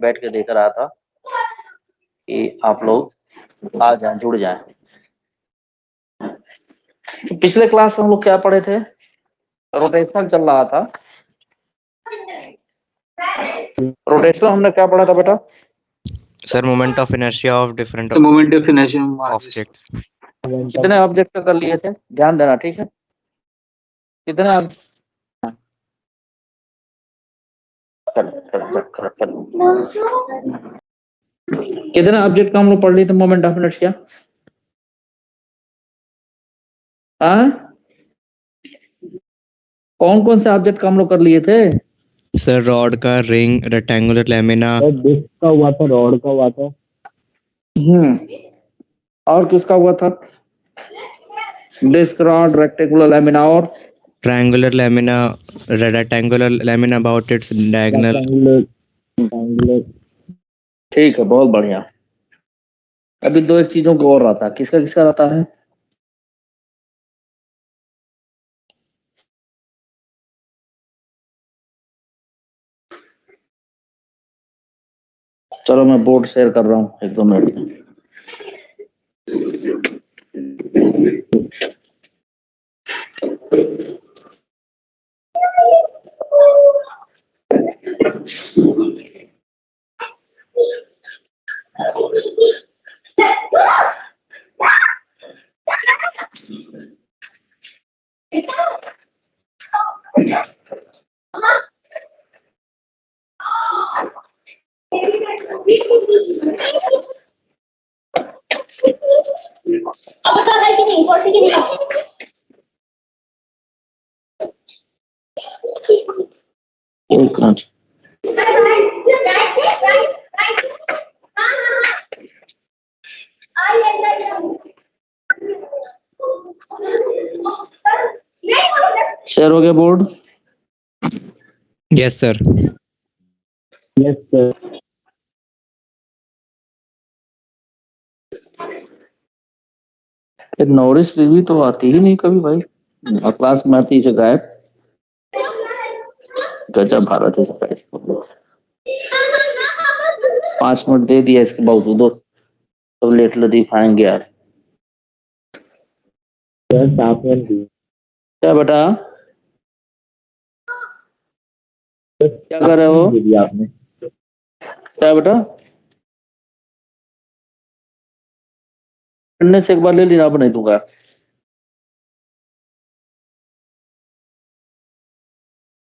बैठ के देख रहा था कि आप लोग आ जाएं, जुड़ जाएं। तो पिछले क्लास में हम लोग क्या पढ़े थे? रोटेशनल चल रहा था। रोटेशनल हमने क्या पढ़ा था बेटा? Sir moment of inertia of different moment of inertia objects. कितने ऑब्जेक्ट कर लिए थे? ध्यान देना, ठीक है? कितने कितने ऑब्जेक्ट का हम लोग पढ़ लिए थे मोमेंट ऑफ इनर्शिया? कौन कौन से ऑब्जेक्ट का हम लोग कर लिए थे? सर रॉड का, रिंग, रेक्टेंगुलर लैमिना। डिस्क का हुआ था, रॉड का हुआ था। और किसका हुआ था? डिस्क, रॉड, रेक्टेंगुलर लैमिना और triangular lamina, rectangular lamina about its diagonal. ठीक है, बहुत बढ़िया। अभी दो एक चीजों को और रहता है। किसका किसका रहता है? चलो मैं बोर्ड शेयर कर रहा हूँ, एक दो मिनट में। एक मिनट। शेयर हो गया board? Yes sir. Yes sir. Norris बीवी तो आती ही नहीं कभी भाई, और क्लास में आती से गायब। गजब भारत है सफाई। 5 मिनट दे दिया, इसके बावजूद तो लेट लतीफ आएंगे यार। क्या बेटा, क्या कर रहे हो? आपने क्या बेटा? पढ़ने से एक बार ले लेना, अब नहीं दूंगा।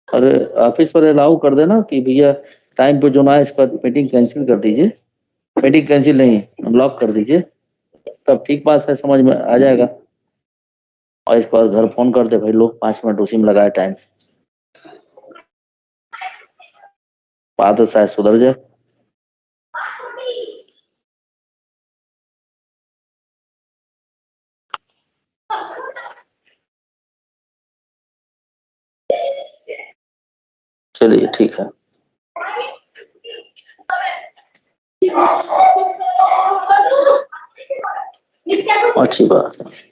अरे ऑफिस वाले अलाउ कर देना कि भैया टाइम पे जो ना इसका मीटिंग कैंसिल कर दीजिए। मीटिंग कैंसिल नहीं, लॉक कर दीजिए, तब ठीक बात है, समझ में आ जाएगा। और इसके बाद घर फोन कर दे भाई लोग, 5 मिनट उसी में लगाए टाइम, बात तो शायद सुधर जाए। चलिए ठीक है। अच्छी बात है।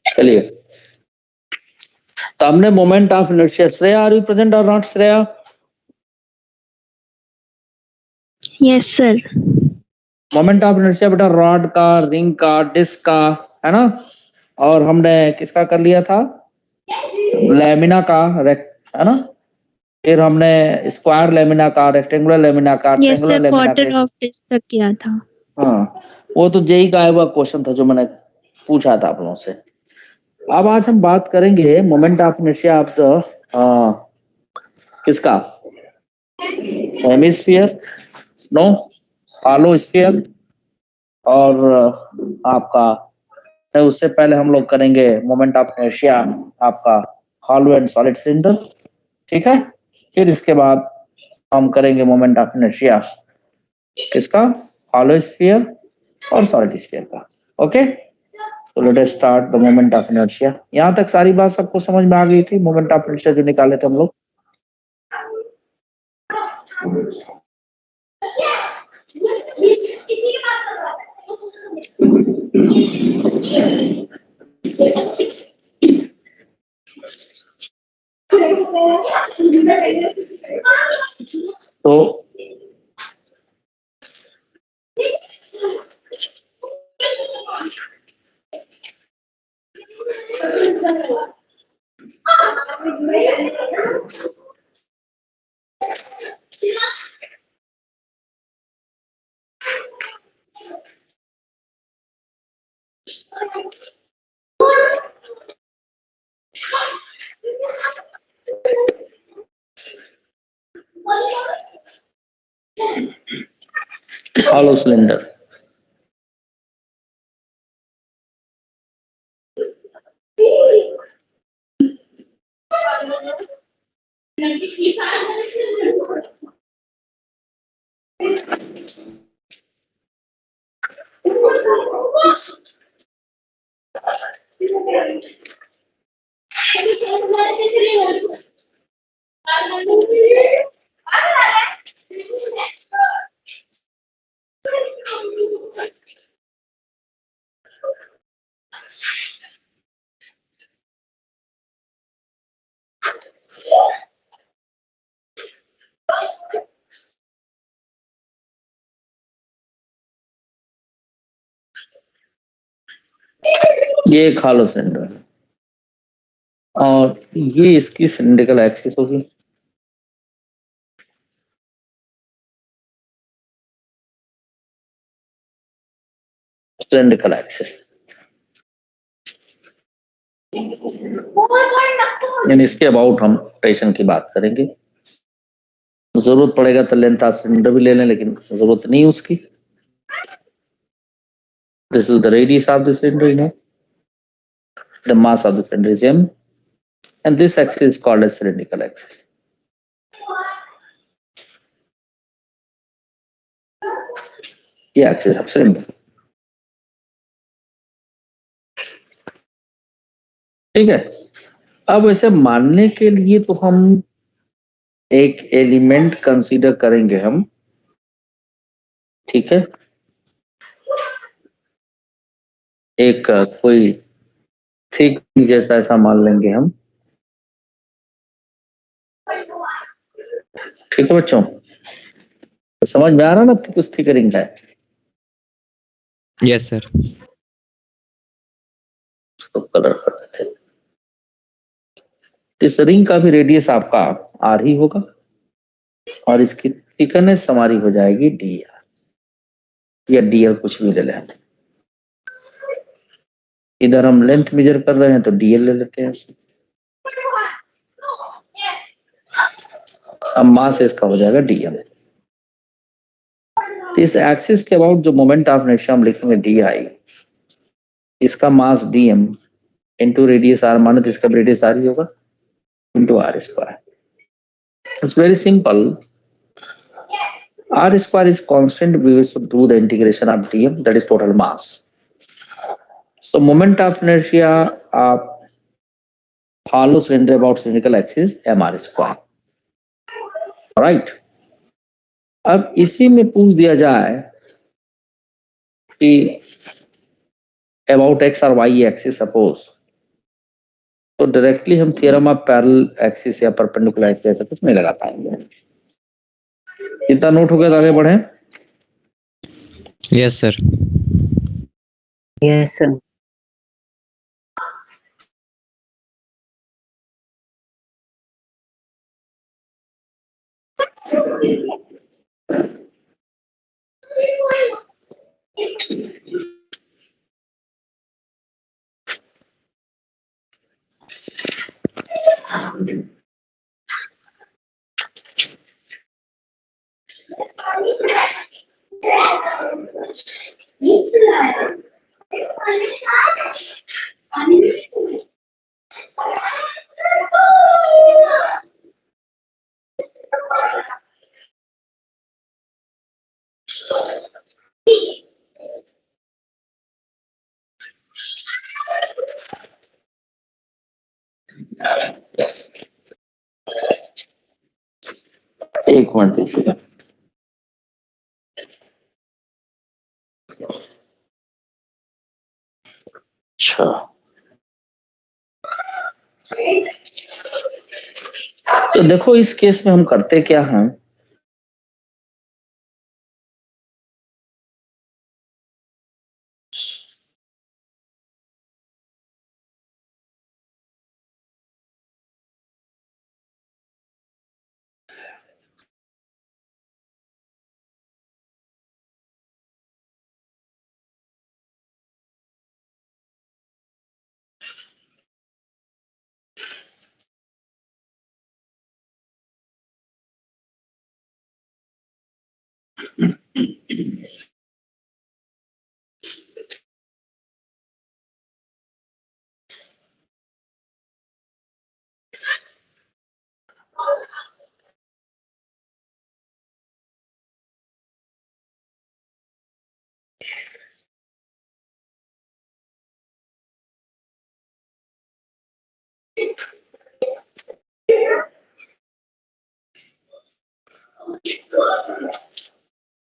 चलिए, तो हमने moment of inertia, Shreya are you present और not Shreya? Yes sir. Moment of inertia बेटा रॉड का, रिंग का, डिस्क का, है ना? और हमने किसका कर लिया था? लैमिना का, है ना? फिर हमने स्क्वायर लेमिना का, रेक्टेंगुलर लेमिना का, Yes, triangular sir. Lamina Quarter का। of this तक किया था. हाँ, वो तो जेई का आया हुआ क्वेश्चन था जो मैंने पूछा था आप लोगों से। अब आज हम बात करेंगे moment of inertia of the किसका, हेमिस्फीयर, नो, हॉलो स्फीयर, और आपका उससे पहले हम लोग करेंगे मोमेंट ऑफ इनर्शिया आपका हॉलो एंड सॉलिड सिलेंडर, ठीक है। फिर इसके बाद हम करेंगे मोमेंट ऑफ इनर्शिया किसका, हॉलो स्फीयर और सॉलिड स्फीयर का। ओके, तो let us start the moment of inertia. यहाँ तक सारी बात सबको समझ में आ गई थी, मोमेंट ऑफ इनर्शिया जो निकाले थे हम लोग। तो हॉलो सिलेंडर, ये एक हॉलो सिलेंडर है और ये इसकी सिलिंड्रिकल एक्सिस होगी। सिलिंड्रिकल एक्सिस यानी इसके अबाउट हम टेंशन की बात करेंगे। जरूरत पड़ेगा तो लेंथ ऑफ सिलेंडर भी ले लें, लेकिन जरूरत नहीं उसकी। This is the radius of the cylinder, you know, the mass of the cylinder is m, and this axis is called as cylindrical axis. ये एक्सिस ऑफ सिलेंडर, ठीक है। अब ऐसे मानने के लिए तो हम एक एलिमेंट कंसीडर करेंगे हम, ठीक है। एक कोई थिक जैसा ऐसा मान लेंगे हम, ठीक है बच्चों, तो समझ में आ रहा ना कुछ थिकरिंग है। Yes sir. उसको कलर कर देते हैं। इस रिंग का भी रेडियस आपका r ही होगा और इसकी थिकनेस हमारी हो जाएगी dr, या dl कुछ भी ले लें। इधर हम लेंथ मेजर कर रहे हैं तो dl ले लेते हैं। अब मास इसका हो जाएगा dm। तो इस एक्सिस के अबाउट जो मोमेंट ऑफ इनर्शिया हम लिखेंगे di, इसका मास dm इंटू रेडियस r, माने तो इसका रेडियस r ही होगा into r square. It's very simple, r square is constant, we will do the integration of dm, that is total mass. So moment of inertia of hollow cylinder about cylindrical axis mr square, right? अब इसी में पूछ दिया जाए कि about x और y axis suppose, तो directly हम थ्योरम ऑफ पैरेलल एक्सिस या परपेंडिकुलर एक्सिस ऐसा कुछ नहीं लगा पाएंगे। इतना नोट हो गया तो आगे बढ़े। Yes sir. Yes sir. एक मिनट देखिएगा। अच्छा, तो देखो इस केस में हम करते क्या हैं,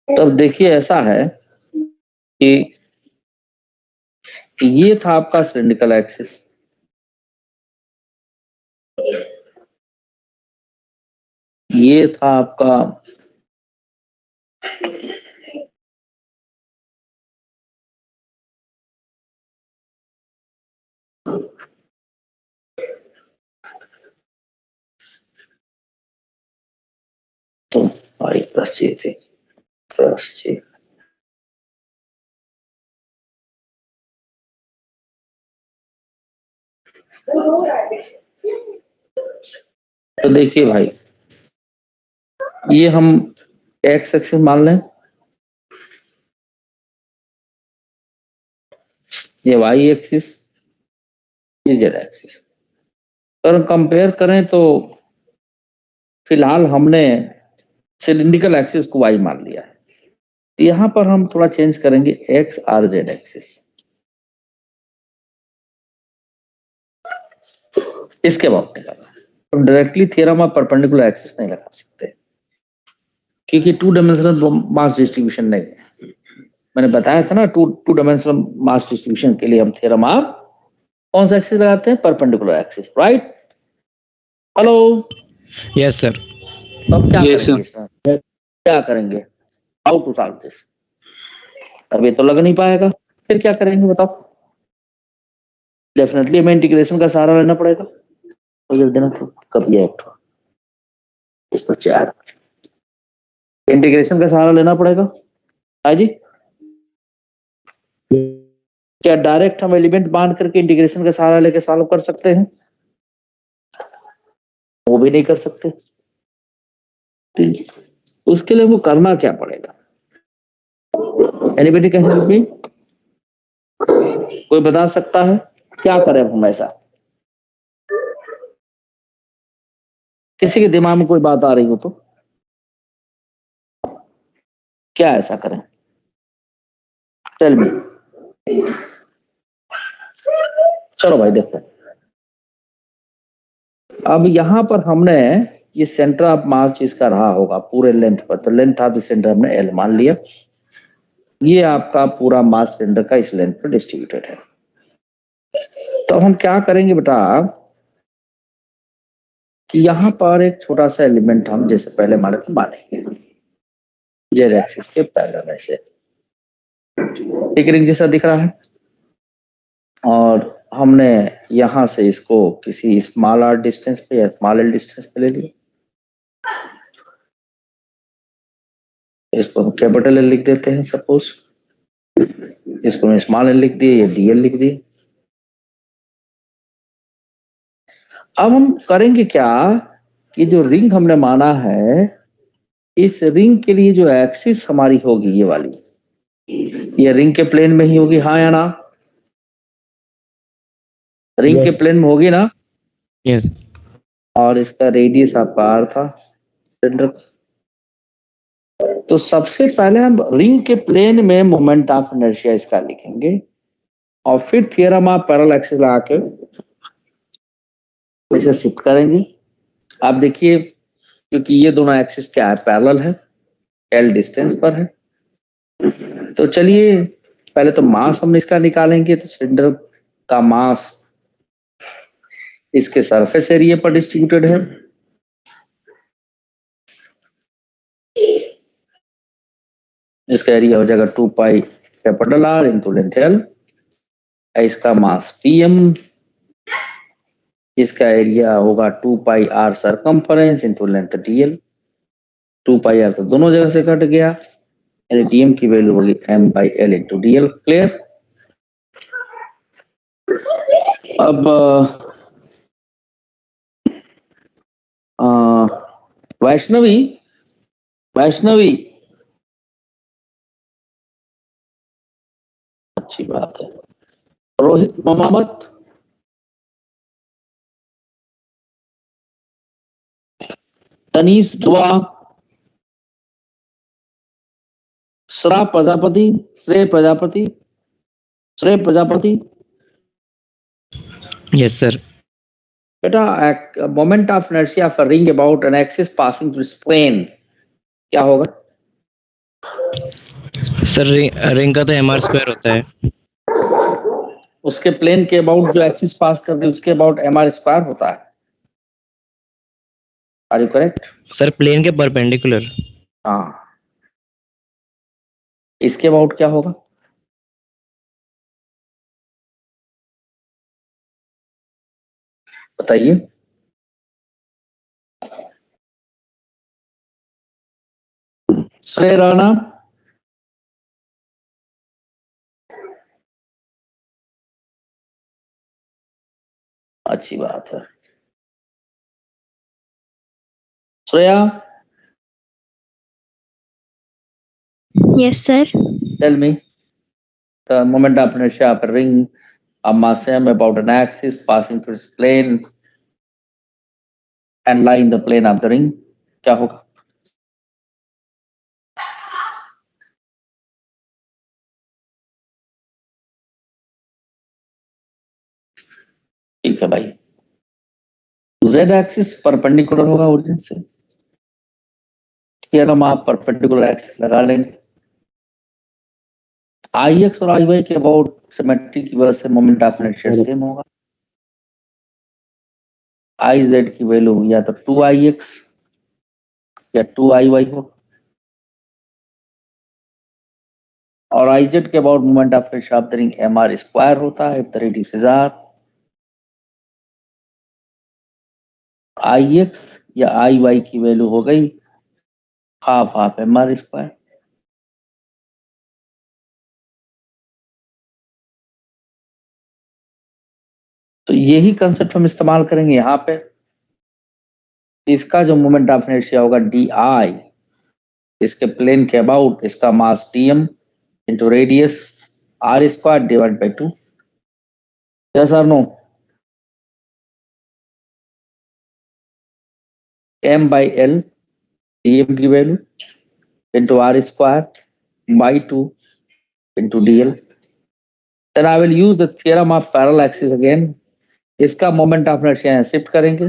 तब देखिए ऐसा है कि ये था आपका सिलिंड्रिकल एक्सिस, ये था आपका तो आई प्लस जे थे प्लस जे। तो देखिए भाई, ये हम एक्स एक्सिस मान लें, ये वाई एक्सिस, ये जेड एक्सिस। अगर कंपेयर करें तो फिलहाल हमने सिलिंड्रिकल एक्सिस को वाई मान लिया है। यहां पर हम थोड़ा चेंज करेंगे एक्स आर जेड एक्सिस। इसके बाद हम directly theorem of perpendicular axis नहीं लगा सकते, क्योंकि टू डायमेंशनल मास डिस्ट्रीब्यूशन नहीं है। मैंने बताया था ना, टू डायमेंशनल मास डिस्ट्रीब्यूशन के लिए हम थ्योरम ऑफ कौन सा एक्सिस लगाते हैं, perpendicular axis, right? Hello, yes sir. तब क्या करेंगे इसमें, क्या करेंगे, हाउ टू सॉल्व दिस? अब ये तो लग नहीं पाएगा, फिर क्या करेंगे बताओ? डेफिनेटली हमें इंटीग्रेशन का सहारा लेना पड़ेगा। तो देना तो कभी है इस पर चार इंटीग्रेशन का सहारा लेना पड़ेगा। हाँ जी, क्या डायरेक्ट हम एलिमेंट बांध करके इंटीग्रेशन का सहारा लेके सॉल्व कर सकते हैं? वो भी नहीं कर सकते। ठीक, उसके लिए वो करना क्या पड़ेगा? Anybody can help me? कोई बता सकता है क्या करें हम ऐसा? किसी के दिमाग में कोई बात आ रही हो तो क्या ऐसा करें? Tell me. चलो भाई देखते हैं। अब यहां पर हमने ये सेंटर ऑफ मास इसका रहा होगा पूरे लेंथ पर, तो लेंथ ऑफ द सेंटर हमने एल मान लिया। ये आपका पूरा मास सिलेंडर का इस लेंथ पर डिस्ट्रीब्यूटेड है। तो हम क्या करेंगे बेटा कि यहां पर एक छोटा सा एलिमेंट हम जैसे पहले मानेंगे जेड एक्सिस के पैरेलल ऐसे एक रिंग जैसा दिख रहा है, और हमने यहां से इसको किसी स्मॉल आर डिस्टेंस पे या स्मॉल एल डिस्टेंस पे ले लिया। इसको हम कैपिटल एल लिख देते हैं सपोज, इसको मैं स्मॉल एल लिख दिए, ये डीएल लिख दिए। अब हम करेंगे क्या कि जो रिंग हमने माना है, इस रिंग के लिए जो एक्सिस हमारी होगी ये वाली, ये रिंग के प्लेन में ही होगी, हाँ या ना? Ring Yes. के प्लेन में होगी ना? यस। और इसका रेडियस आपका आर था सिलेंडर। तो सबसे पहले हम रिंग के प्लेन में मोमेंट ऑफ इनर्शिया इसका लिखेंगे और फिर थ्योरम ऑफ पैरेलल एक्सिस लगा के इसे शिफ्ट करेंगे। आप देखिए, क्योंकि ये दोनों एक्सिस क्या है, पैरेलल है, एल डिस्टेंस पर है। तो चलिए पहले तो मास हम इसका निकालेंगे। तो सिलेंडर का मास इसके सरफेस एरिया पर डिस्ट्रीब्यूटेड है। इसका एरिया हो जाएगा 2 pi capital R into length L. इसका मास टीएम, इसका एरिया होगा 2 pi R circumference into length DL. 2 pi R तो दोनों जगह से कट गया, यानी टीएम की वैल्यू होगी M by L into DL. Clear? अब वैष्णवी, वैष्णवी, अच्छी बात है। रोहित ममामत, तनीष दुआ, श्रा प्रजापति, श्रेय प्रजापति, श्रेय प्रजापति। Yes, sir. बेटा moment of inertia of a ring about an axis passing through plane क्या होगा? सर रिंग का तो mr स्क्वायर होता है। उसके प्लेन के अबाउट जो एक्सिस पास कर रही है उसके अबाउट एम आर स्क्वायर होता है। Are you correct? Sir plane के परपेंडिकुलर। हाँ, इसके अबाउट क्या होगा? बताइए। श्रेय राणा, अच्छी बात है। Shreya, Yes, sir. Tell me the moment of inertia of a ring of mass m about an axis passing through its plane and lie in the plane of the ring क्या होगा? ठीक है भाई, z एक्सिस परपेंडिकुलर होगा origin से। Theorem आप perpendicular axis लगा लेंगे। आई एक्स और आई वाई के अबाउट सिमेट्री की वजह से मोमेंट ऑफ इनर्शिया सेम होगा। आई जेड की वैल्यू या तो 2 IX या 2 IY हो, और आई जेड के about moment of inertia of the ring M R square होता है। The radius is R. I X या आई वाई की वैल्यू हो गई half half M R square. तो यही कंसेप्ट हम इस्तेमाल करेंगे यहाँ पे। इसका जो मोमेंट ऑफ इनर्शिया होगा डी आई, इसके प्लेन के अबाउट इसका mass TM into radius R square divide by 2। Yes और no? M by L TM की value into R square by 2 into DL. Then I will use the theorem of parallel axis again. इसका moment of inertia यहाँ shift करेंगे।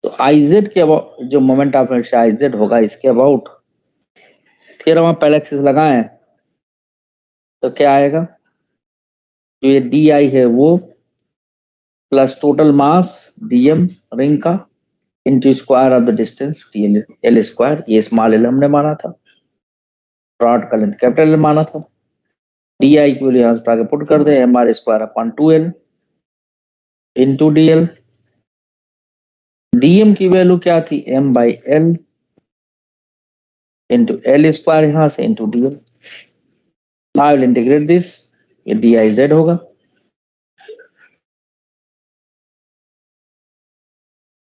तो IZ के about जो moment of inertia IZ होगा इसके about theorem of parallel axis लगाएं तो क्या आएगा? जो ये डी आई है वो plus total mass DM ring का into square of the distance DL L square. ये स्मॉल एल हमने माना था, रॉड का लेंथ कैपिटल एल माना था। डी आई की वैल्यू यहाँ आगे पुट कर दे, M R square upon 2L into DL. DM की वैल्यू क्या थी? M by L into L square यहाँ से into DL. Now will integrate this, ये डी आई जेड होगा।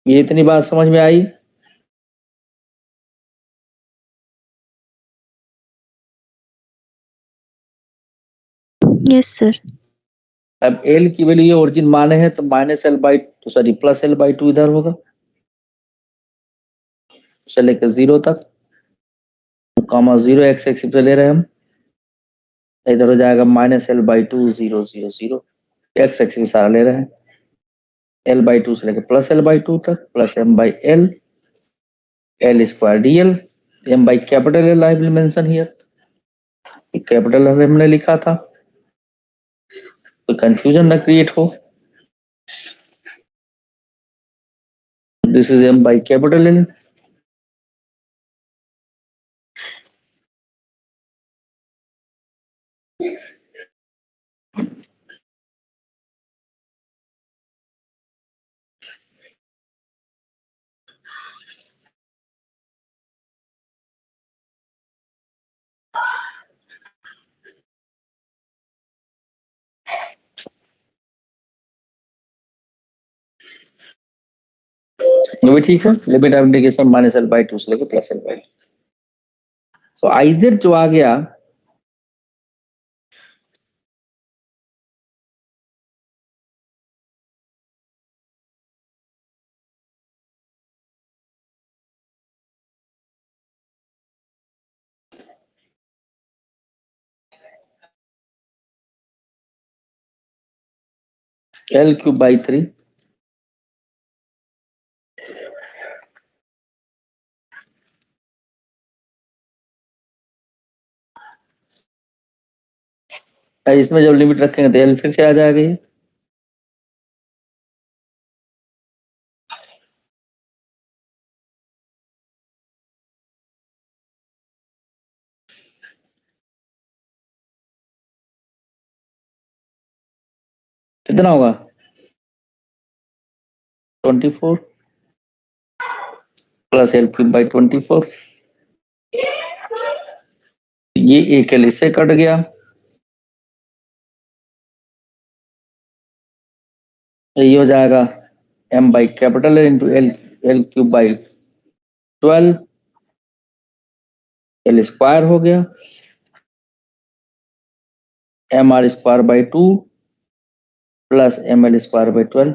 ये इतनी बात समझ में आई? Yes, sir. अब एल की वैल्यू ये ओरिजिन माने है तो -L/2 प्लस L/2 इधर होगा, से लेकर 0 तक, कॉमा 0 एक्स एक्सिस पे ले रहे हैं हम, इधर हो जाएगा -L/2 0 0 0, एक्स एक्सिस सारा ले रहे हैं, L/2 से लेकर प्लस L/2 तक, plus M/L, L square DL, M/L I will mention here, capital L हमने लिखा था, कोई कंफ्यूजन ना क्रिएट हो। दिस इज M/L, ये भी ठीक है, लिमिट ऑफ इंटीग्रेशन -L/2 से लेकर प्लस L/2। सो आईजेड जो आ गया L³/3, इसमें जब लिमिट रखेंगे तो L फिर से आ जाएगा ये, कितना होगा 24 प्लस L³/24, ये एक L इससे कट गया, ये हो जाएगा M/L into L³/12, L square हो गया, MR²/2 प्लस ML²/12,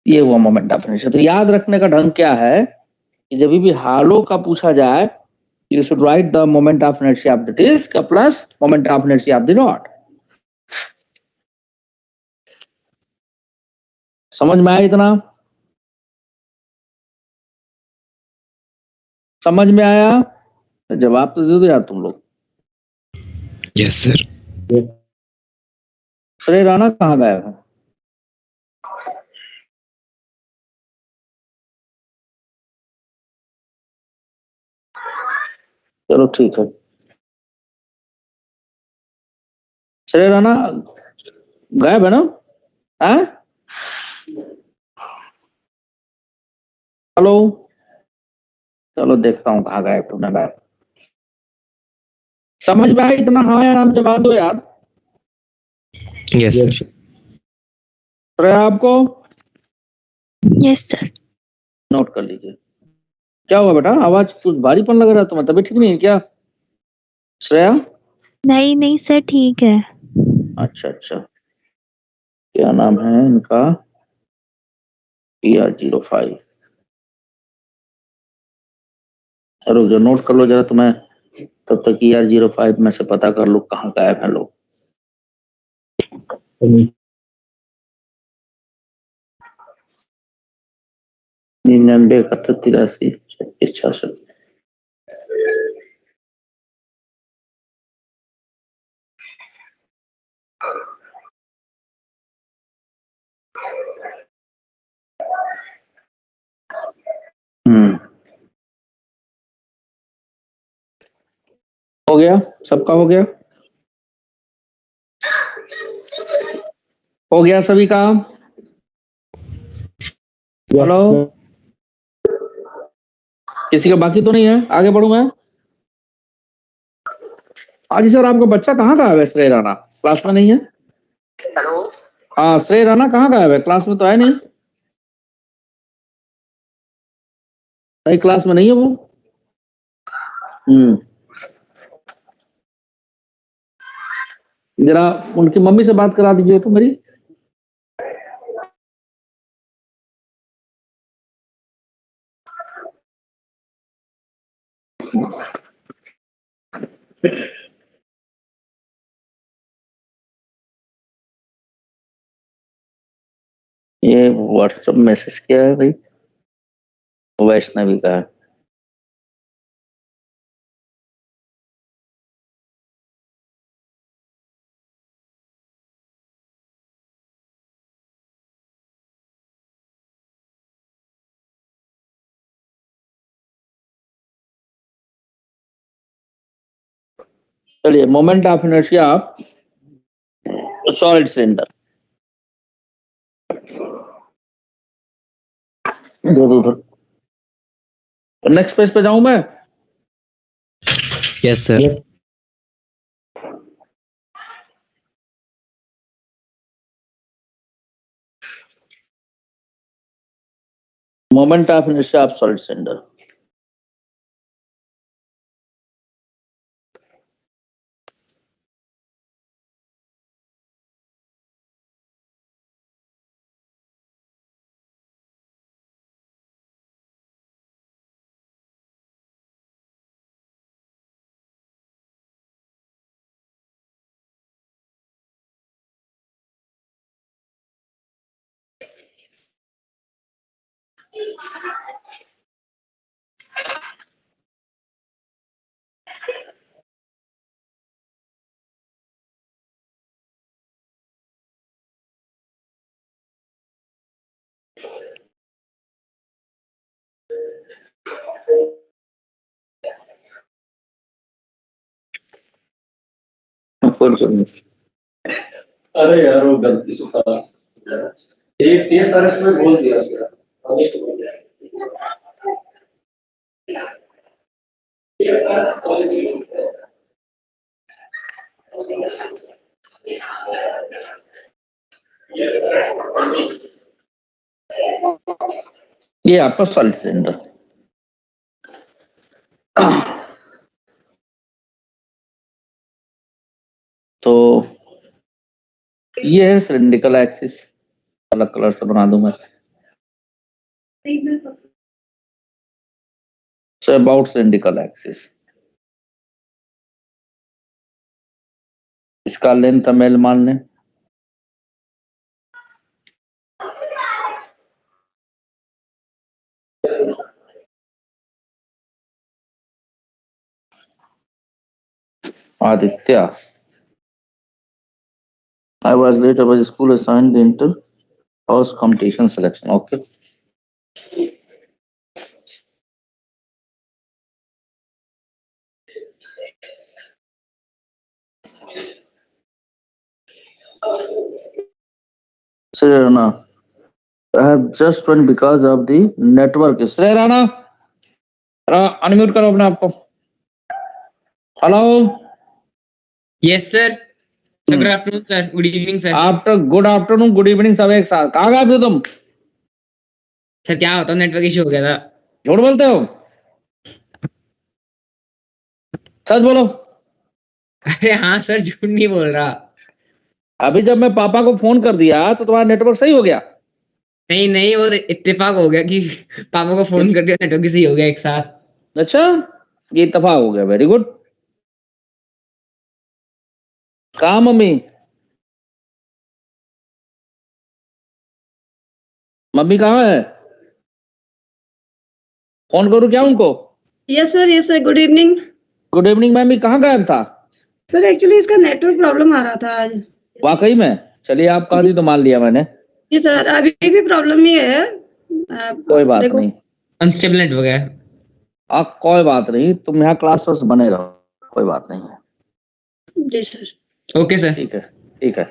ये हुआ मोमेंट ऑफ इनर्शिया। तो याद रखने का ढंग क्या है कि जब भी हालो का पूछा जाए, you should write the moment of inertia of the disc plus moment of inertia of the rod. समझ में आया इतना? समझ में आया? जवाब तो दे दो यार तुम लोग। Yes sir. श्रेय राणा कहाँ गया है? चलो ठीक है, श्रेय राणा गायब है ना? हेलो, चलो देखता हूँ कहाँ गायब तुमने गायब। समझ में आया इतना? हाँ या नाम जवाब दो यार। Yes sir. श्रेय आपको Yes, sir. नोट कर लीजिए। क्या हुआ बेटा, आवाज कुछ भारीपन लग रहा है तुम्हें, तबीयत ठीक नहीं है क्या श्रेया? नहीं नहीं सर, ठीक है। अच्छा अच्छा, क्या नाम है इनका? PR05। रुक जाओ, नोट कर लो जरा, तुम्हें तब तक PR05 में से पता कर लो कहाँ गायब है लोग। 99 71 83 36 66। हो गया, सबका हो गया? हो गया सभी का? हेलो, किसी का बाकी तो नहीं है? आगे बढ़ूं मैं? आज सर आपका बच्चा कहाँ गायब है? श्रेय राणा क्लास में नहीं है? हेलो, हाँ श्रेय राणा कहाँ गायब है? क्लास में तो है नहीं? नहीं क्लास में नहीं है वो। जरा उनकी मम्मी से बात करा दीजिए तो मेरी। ये व्हाट्सएप मैसेज क्या है भाई? वैष्णवी का है। चलिए, moment of inertia solid cylinder. उधर नेक्स्ट पेज पे जाऊं मैं? Yes, sir. Yes. Moment of inertia of solid cylinder. अरे यार वो गलती से था, एक ये सारे इसमें बोल दिया ये आपका सॉलिड सिलेंडर। तो ये है सिलिंड्रिकल एक्सिस। अलग कलर से बना दूं मैं। So about cylindrical axis, इसका लेंथ हम L मान लें। Aditya, I was late about school assigned the inter house competition selection. Okay. Sri Rana, I have just went because of the network. Sri Rana, unmute करो अपने आप को। Hello. Yes sir. Good afternoon sir, good evening sir. After good afternoon, good evening सब एक साथ। कहाँ गए थे तुम? सर क्या होता, नेटवर्क इशू हो गया था। झूठ बोलते हो? सच बोलो। अरे हाँ सर, झूठ नहीं बोल रहा। अभी जब मैं पापा को फोन कर दिया तो तुम्हारा नेटवर्क सही हो गया? नहीं नहीं, वो इत्तेफाक हो गया कि पापा को फोन कर दिया, नेटवर्क सही हो गया एक साथ। अच्छा, ये इत्तेफाक हो गया। Very good. कहाँ मम्मी? मम्मी कहाँ है? फोन करूँ क्या उनको? Yes sir, good evening. Good evening ma'am. कहाँ गायब था? सर एक्चुअली इसका नेटवर्क प्रॉब्लम आ रहा था आज। वाकई में? चलिए, आप कहा दी तो मान लिया मैंने। जी सर, अभी भी प्रॉब्लम ही है। कोई बात देखो। नहीं। अनस्टेबल नेटवर्क है। कोई बात नहीं, तुम यहाँ क्लास बने रहो, कोई बात नहीं है। जी सर। Okay sir. ठीक है, ठीक है।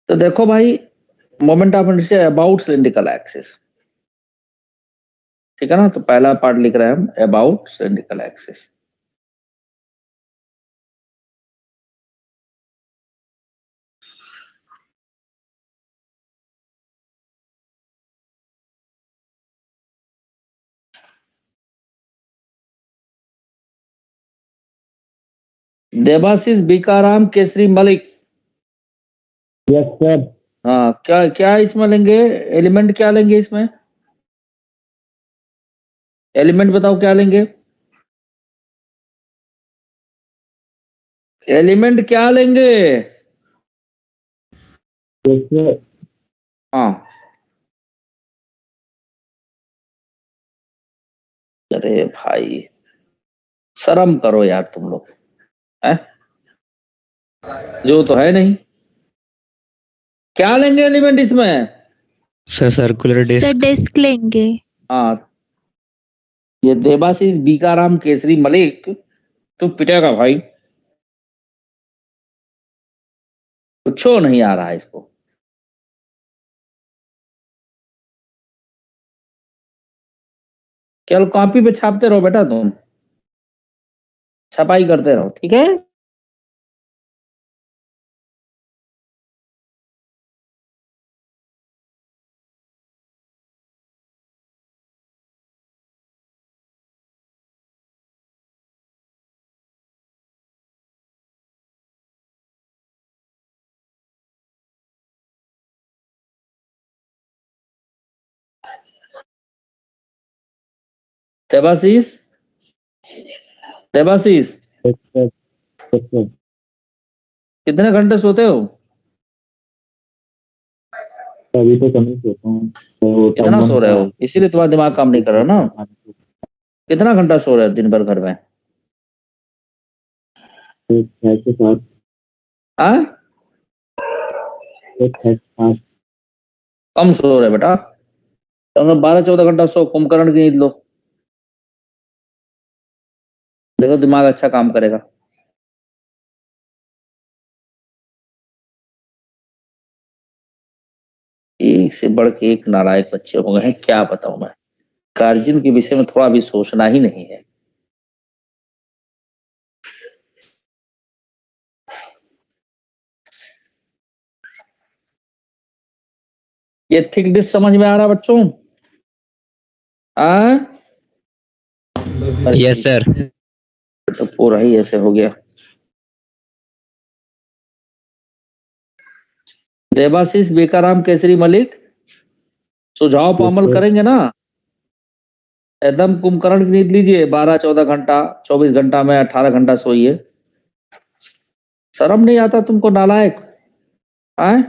तो देखो भाई, moment of inertia about cylindrical axis. ठीक है ना? तो पहला पार्ट लिख रहे हैं हम, about cylindrical axis. Debashish Bikaram Kesari Malik Yes, sir. हाँ, क्या क्या इसमें लेंगे? एलिमेंट क्या लेंगे इसमें? एलिमेंट बताओ क्या लेंगे? एलिमेंट क्या लेंगे? Yes, sir. हाँ, अरे भाई शर्म करो यार तुम लोग, हैं? जो तो है नहीं, क्या लेंगे एलिमेंट इसमें? Sir circular sir disc. Disc लेंगे। हाँ, ये देवाशीष बीकाराम केसरी मलिक तू पिटेगा भाई, कुछ नहीं आ रहा है इसको। केवल कॉपी पे छापते रहो बेटा, तुम छपाई करते रहो, ठीक है? Debashish, Debashish Yes, sir. Yes, sir. कितने घंटे सोते हो? अभी तो कम ही सोता हूँ। तो कितना सो रहे हो? इसीलिए तुम्हारा दिमाग काम नहीं कर रहा ना। कितना घंटा सो रहे हो दिन भर घर में? 6 से 7। हाँ, 6 से 7। कम सो रहे बेटा, तो 12-14 घंटा सो, कुंभकर्ण की नींद लो, देखो दिमाग अच्छा काम करेगा। एक से बढ़ के एक नालायक बच्चे हो गए हैं, क्या बताऊं मैं। गार्जियन के विषय में थोड़ा भी सोचना ही नहीं है। ये थिक डिश समझ में आ रहा बच्चों? Yes sir. तो पूरा ही ऐसे हो गया। देवाशीष बेकाराम केसरी मलिक, सुझाव पर अमल करेंगे ना? एकदम कुंभकर्ण की नींद लीजिए, 12-14 घंटा, 24 घंटा में 18 घंटा सोइए। शर्म नहीं आता तुमको नालायक? आए,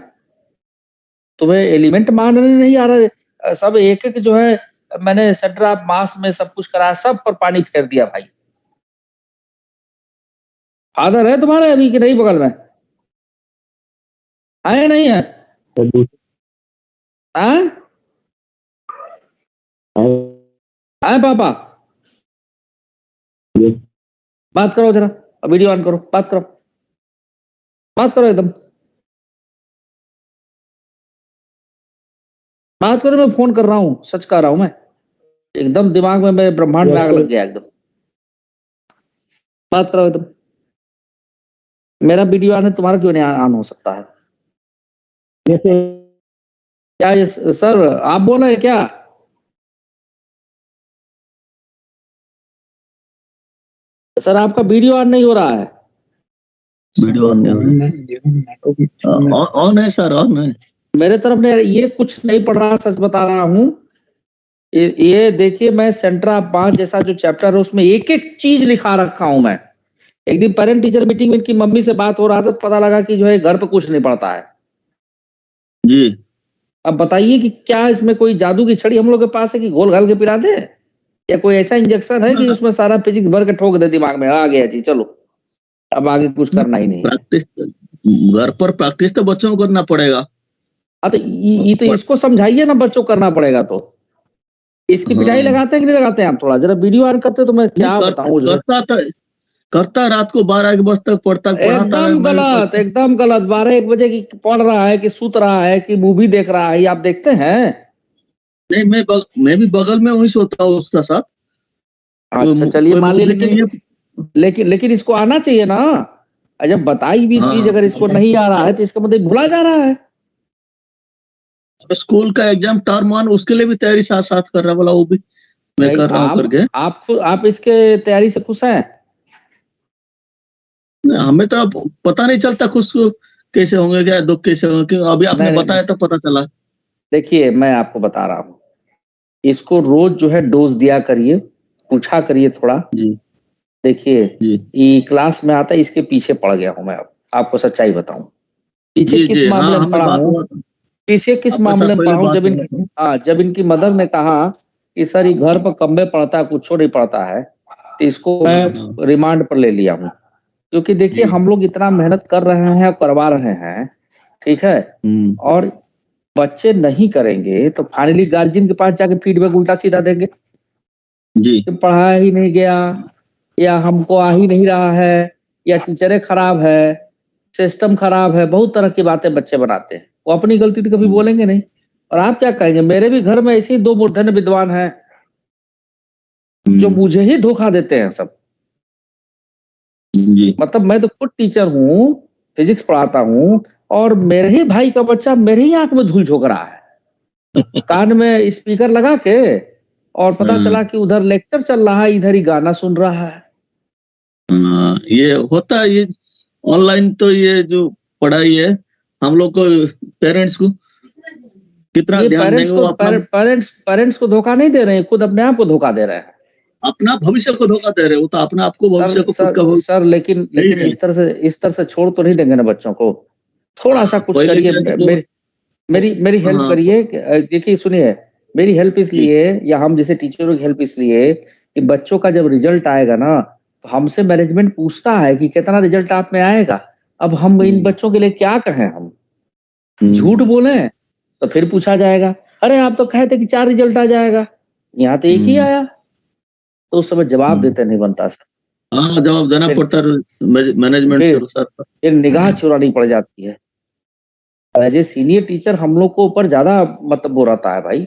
तुम्हें एलिमेंट मानने नहीं आ रहा? सब एक एक जो है, मैंने सेंटर ऑफ मास में सब कुछ कराया, सब पर पानी फेर दिया भाई। फादर है तुम्हारे अभी कि नहीं बगल में? आए नहीं है? तो दूसरा आए आए पापा, Yes. बात करो जरा, वीडियो ऑन करो, बात करो, बात करो, एकदम बात करो। मैं फोन कर रहा हूँ, सच कह रहा हूँ मैं, एकदम दिमाग में मेरे ब्रह्मांड में आग लग गया एकदम। बात करो एकदम। मेरा वीडियो ऑन है, तुम्हारा क्यों नहीं ऑन हो सकता है? Yes, sir. क्या ये सर आप बोल रहे हैं क्या? सर आपका वीडियो ऑन नहीं हो रहा है। वीडियो ऑन है सर, ऑन है। मेरे तरफ ने ये कुछ नहीं पढ़ रहा, सच बता रहा हूँ। ये देखिए, मैं सेंटर ऑफ मास जैसा जो चैप्टर है उसमें एक एक चीज लिखा रखा हूं मैं। एक दिन पेरेंट टीचर मीटिंग में इनकी मम्मी से बात हो रहा था, तो पता लगा कि जो है घर पे कुछ नहीं पड़ता है जी। अब बताइए कि क्या इसमें कोई जादू की छड़ी हम लोग के पास है कि घोल घाल के पिला दे, या कोई ऐसा इंजेक्शन है कि उसमें सारा फिजिक्स भर के ठोक दे दिमाग में, आ गया जी चलो अब आगे कुछ करना ही नहीं है। प्रैक्टिस घर पर प्रैक्टिस तो बच्चों को करना पड़ेगा। तो ये तो इसको समझाइए ना, बच्चों को करना पड़ेगा तो इसकी पिटाई लगाते हैं कि नहीं लगाते हैं? आप थोड़ा जरा वीडियो ऑन करते तो मैं क्या बताऊं। करता रात को 12-1 बजे तक पढ़ता एकदम गलत, एकदम गलत। 12-1 बजे की पढ़ रहा है कि सूत रहा है कि मूवी देख रहा है, ये आप देखते हैं? नहीं, मैं भी बगल में वही सोता हूँ उसका साथ। अच्छा चलिए मान लीजिए, लेकिन इसको आना चाहिए ना। जब बताई भी चीज अगर इसको नहीं आ रहा है तो इसका मतलब भुला जा रहा है। स्कूल का एग्जाम टर्म 1 उसके लिए भी तैयारी साथ साथ कर रहा वाला, वो भी मैं कर रहा हूँ करके। आप इसके तैयारी से खुश हैं? हमें तो पता नहीं चलता खुश कैसे होंगे, क्या दुख कैसे होंगे, क्यों अभी आपने नहीं, बताया तो पता चला। देखिए मैं आपको बता रहा हूँ, इसको रोज जो है डोज दिया करिए, पूछा करिए थोड़ा। जी देखिए जी ये क्लास में आता है, इसके पीछे पड़ गया हूँ मैं। अब आपको सच्चाई बताऊं, पीछे जी किस जी, हाँ मामले में हमें पड़ा बात हूँ, हुआ था, पीछे किस आपके मामले साथ में पहले पड़ा हूँ, बात जब हुआ था। जब इनकी मदर ने कहा कि सर ये घर पर कम में पड़ता है, कुछ नहीं पड़ता है, तो इसको हाँ, मैं रिमांड पर ले लिया हूँ। क्योंकि देखिए जी। हम लोग इतना मेहनत कर रहे हैं, करवा रहे हैं, ठीक है, और बच्चे नहीं करेंगे तो फाइनली गार्जियन के पास जाके फीडबैक उल्टा सीधा देंगे जी कि पढ़ाया ही नहीं गया, या हमको आ ही नहीं रहा है, या टीचरें खराब है, सिस्टम खराब है, बहुत तरह की बातें बच्चे बनाते हैं। वो अपनी गलती तो कभी बोलेंगे नहीं। और आप क्या कहेंगे, मेरे भी घर में ऐसे ही 2 मूर्धन्य विद्वान हैं जो मुझे ही धोखा देते हैं सब। जी मतलब मैं तो खुद टीचर हूँ, फिजिक्स पढ़ाता हूँ, और मेरे ही भाई का बच्चा मेरे ही आंख में धूल झोंक रहा है, कान में स्पीकर लगा के, और पता चला कि उधर लेक्चर चल रहा है, इधर ही गाना सुन रहा है। ये होता है, ये ऑनलाइन तो ये जो पढ़ाई है, हम लोग को पेरेंट्स को कितना ये ध्यान पेरेंट्स देंगे, को वो अपना पेरेंट्स को धोखा नहीं दे रहे हैं, खुद अपने आप को धोखा दे रहे हैं। अपना भविष्य को धोखा दे रहे हो, तो अपना आपको भविष्य को खुद का सर लेकिन नहीं इस तरह से छोड़ तो नहीं देंगे ना बच्चों को। थोड़ा सा कुछ पहले करिए, क्या है, मेरी हेल्प हाँ करिए। देखिए सुनिए, मेरी हेल्प इसलिए, या हम जैसे टीचरों की हेल्प इसलिए कि बच्चों का जब रिजल्ट आएगा ना, तो हमसे मैनेजमेंट पूछता है कि कितना रिजल्ट आप में आएगा। अब हम इन बच्चों के लिए क्या कहें, हम झूठ बोले तो फिर पूछा जाएगा, अरे आप तो कहे थे कि 4 रिजल्ट आ जाएगा, यहाँ तो एक ही आया। तो उस समय जवाब देते नहीं बनता सर, हाँ जवाब देना फिर पड़ता है मैनेजमेंट फिर सर। फिर निगाह चुरानी पड़ जाती है। एज ए सीनियर टीचर हम लोग को ऊपर ज्यादा मतलब वो रहता है भाई,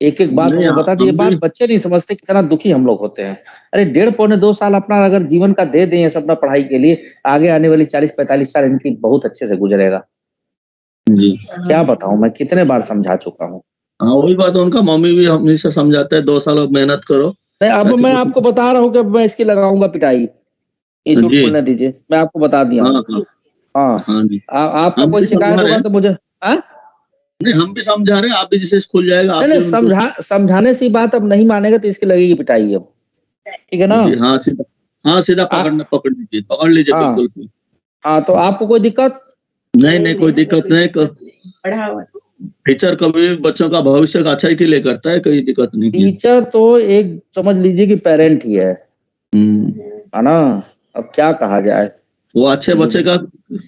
एक एक बात नहीं, हमें बता दी। ये हम बात भी बच्चे नहीं समझते कितना दुखी हम लोग होते हैं। अरे 1.5-2 साल अपना अगर जीवन का दे दें अपना पढ़ाई के लिए, आगे आने वाली 40-45 साल इनकी बहुत अच्छे से गुजरेगा। जी क्या बताऊं, मैं कितने बार समझा चुका हूँ। हाँ, वही बात है, उनका मम्मी भी हमेशा समझाते हैं 2 साल और मेहनत करो। नहीं, अब ताकि मैं कुछ आपको बता रहा हूँ कि मैं इसकी लगाऊंगा पिटाई। स्कूल जी खुलने दीजिए, मैं आपको बता दिया हाँ हूँ। हाँ हाँ, हाँ जी, आपका हम कोई भी शिकायत समझा रहे होगा हैं। तो मुझे। हाँ, नहीं, हम भी समझा रहे हैं, आप भी जैसे खुल जाएगा, आप नहीं भी नहीं, उनको समझाने से ही बात अब नहीं मानेगा तो इसकी लगेगी पिटाई अब, ठीक है ना। जी हाँ सीधा, हाँ सीधा पकड़ लीजिए हाँ बिल्कुल। हाँ, तो आपको कोई दिक्कत? नहीं नहीं, कोई दिक्कत नहीं। टीचर कभी भी बच्चों का भविष्य का अच्छा ही के लिए करता है, कोई दिक्कत नहीं है। टीचर तो एक समझ लीजिए कि पेरेंट ही है ना। अब क्या कहा जाए, वो अच्छे बच्चे का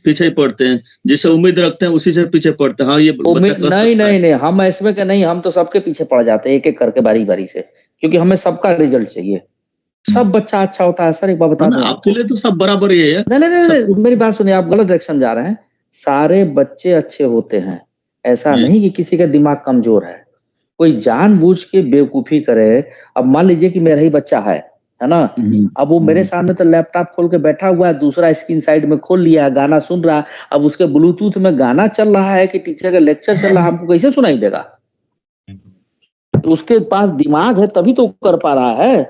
पीछे ही पड़ते हैं, जिससे उम्मीद रखते हैं उसी से पीछे पड़ते हैं। हाँ ये बच्चा उम्मीद कर नहीं सकता है। नहीं नहीं, हम इसमें के नहीं, हम तो सबके पीछे पड़ जाते हैं एक एक करके बारी बारी से, क्योंकि हमें सबका रिजल्ट चाहिए। सब बच्चा अच्छा होता है सर, एक बार बता ना, दूं आपके आपको। लिए तो सब बराबर ही है। नहीं नहीं नहीं सबको नहीं, मेरी बात सुनिए, आप गलत डायरेक्शन जा रहे हैं। सारे बच्चे अच्छे होते हैं, ऐसा जी नहीं कि किसी का दिमाग कमजोर है, कोई जानबूझ के बेवकूफी करे। अब मान लीजिए कि मेरा ही बच्चा है ना, अब वो मेरे सामने तो लैपटॉप खोल के बैठा हुआ है, दूसरा स्क्रीन साइड में खोल लिया है, गाना सुन रहा है। अब उसके ब्लूटूथ में गाना चल रहा है कि टीचर का लेक्चर चल रहा है, हमको कैसे सुनाई देगा? तो उसके पास दिमाग है तभी तो कर पा रहा है,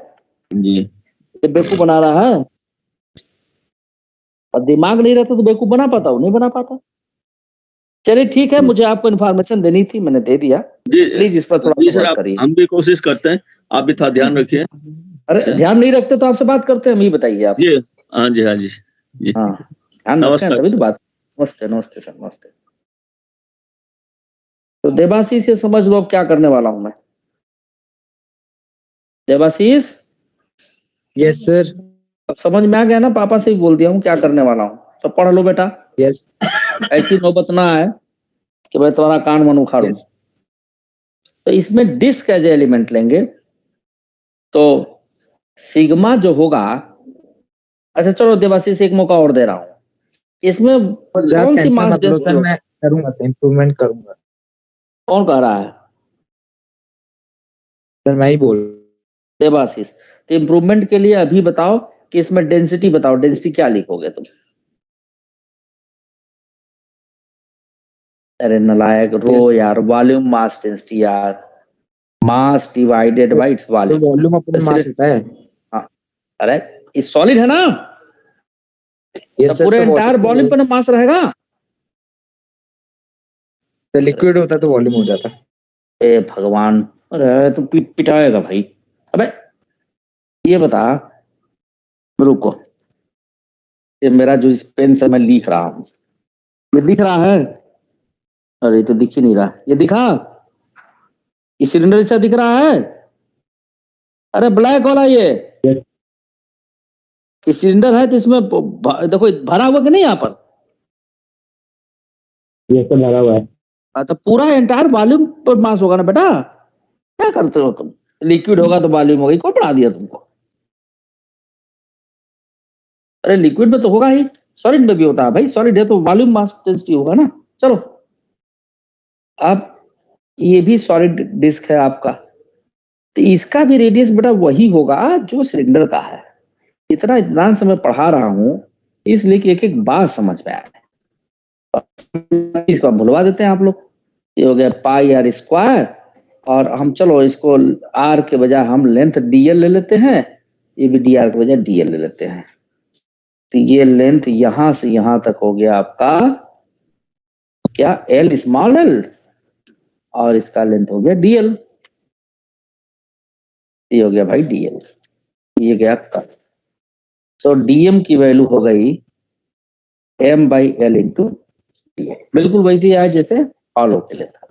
जी ये बेवकूफ बना रहा है। और दिमाग नहीं रहता तो बेवकूफ बना पाता, नहीं बना पाता। चलिए ठीक है, मुझे आपको इन्फॉर्मेशन देनी थी, मैंने दे दिया। जी प्लीज इस पर थोड़ा जी सा सर, वर्क करिए। हम भी कोशिश करते हैं, आप भी थोड़ा ध्यान रखिए। अरे ध्यान नहीं रखते तो आपसे बात करते हैं हम, ये बताइए आप। जी हाँ जी हाँ जी जी, हाँ, ध्यान रखते हैं नमस्कार तभी तो सर। बात। नमस्ते नमस्ते सर, नमस्ते। तो देवाशीष से समझ लो अब क्या करने वाला हूं मैं। Devashish, yes sir. अब समझ में आ गया ना, पापा से ही बोल दिया हूँ क्या करने वाला हूँ। तो पढ़ लो बेटा, यस ऐसी नौबत ना आए कि मैं तुम्हारा कान मन उखाड़ूं। यस तो इसमें डिस्क एज एलिमेंट लेंगे, तो सिग्मा जो होगा। अच्छा चलो देवाशीष, एक मौका और दे रहा हूँ, इसमें कौन सी टेंशन मास मत लो डेंसिटी सर, हो? मैं करूंगा सर, इम्प्रूवमेंट करूंगा कौन कह रहा है? सर, मैं ही बोल। देवाशीष, तो इम्प्रूवमेंट के लिए अभी बताओ कि इसमें डेंसिटी बताओ, डेंसिटी क्या लिखोगे तुम? अरे नलायक रो Yes. यार, वॉल्यूम मास डेंसिटी यार, मास डिवाइडेड बाय इट्स तो वॉल्यूम। वॉल्यूम अपन मास होता है। हाँ, अरे ये सॉलिड है ना, यस तो सर, पूरे तो एंटायर वॉल्यूम पर ना मास रहेगा। तो लिक्विड होता तो वॉल्यूम हो जाता। ए भगवान, अरे तो पिटाएगा भाई। अबे ये बता, रुको, ये मेरा जो इस पेन से मैं लिख रहा हूँ, ये दिख रहा है? अरे ये तो दिख ही नहीं रहा, ये दिखा? ये सिलेंडर से दिख रहा है? अरे ब्लैक वाला ये सिलेंडर है, तो इसमें देखो भरा हुआ कि नहीं यहाँ पर? ये सब भरा हुआ है। तो पूरा एंटायर वॉल्यूम पर मास होगा ना बेटा। क्या करते हो तुम? लिक्विड होगा तो वॉल्यूम होगी, कौन पढ़ा दिया तुमको? अरे लिक्विड में तो होगा ही, सॉलिड में भी होता है भाई। सॉलिड है तो वॉल्यूम मास डेंसिटी होगा ना। चलो, अब ये भी सॉलिड डिस्क है आपका, तो इसका भी रेडियस बेटा वही होगा जो सिलेंडर का है। इतना ध्यान से मैं पढ़ा रहा हूं इसलिए कि एक एक बात समझ में आए। इसको भुलवा देते हैं आप लोग। ये हो गया पाई आर स्क्वायर, और हम चलो इसको आर के बजाय हम लेंथ डीएल ले लेते हैं, ये भी डी आर के बजाय डीएल ले लेते हैं। तो ये लेंथ यहां से यहां तक हो गया आपका क्या, एल स्मॉल एल, और इसका लेंथ हो गया डीएल। ये हो गया भाई डीएल, ये गया कट। तो डीएम की वैल्यू हो गई M by L into DL, बिल्कुल वैसे ही आया जैसे फॉलो के लिए था।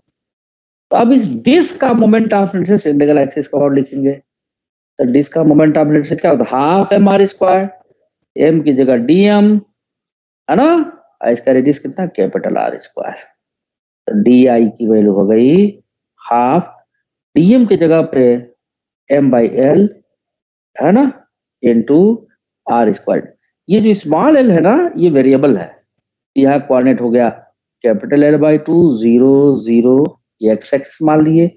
तो अब इस डिस्क का moment of inertia cylindrical axis का और लिखेंगे। तो डिस्क का मोमेंट ऑफ इनर्शिया क्या होता है? Half M R square, M की जगह डीएम है ना, और इसका रेडियस कितना, कैपिटल आर स्क्वायर। तो डी आई की वैल्यू हो गई हाफ डीएम की जगह पे एम बाई एल है ना, इंटू आर स्क्वायर। ये जो स्मॉल एल है ना, ये वेरिएबल है। यहाँ कोऑर्डिनेट हो गया कैपिटल एल बाई टू, 0 0, ये एक्स एक्सिस मान लिए।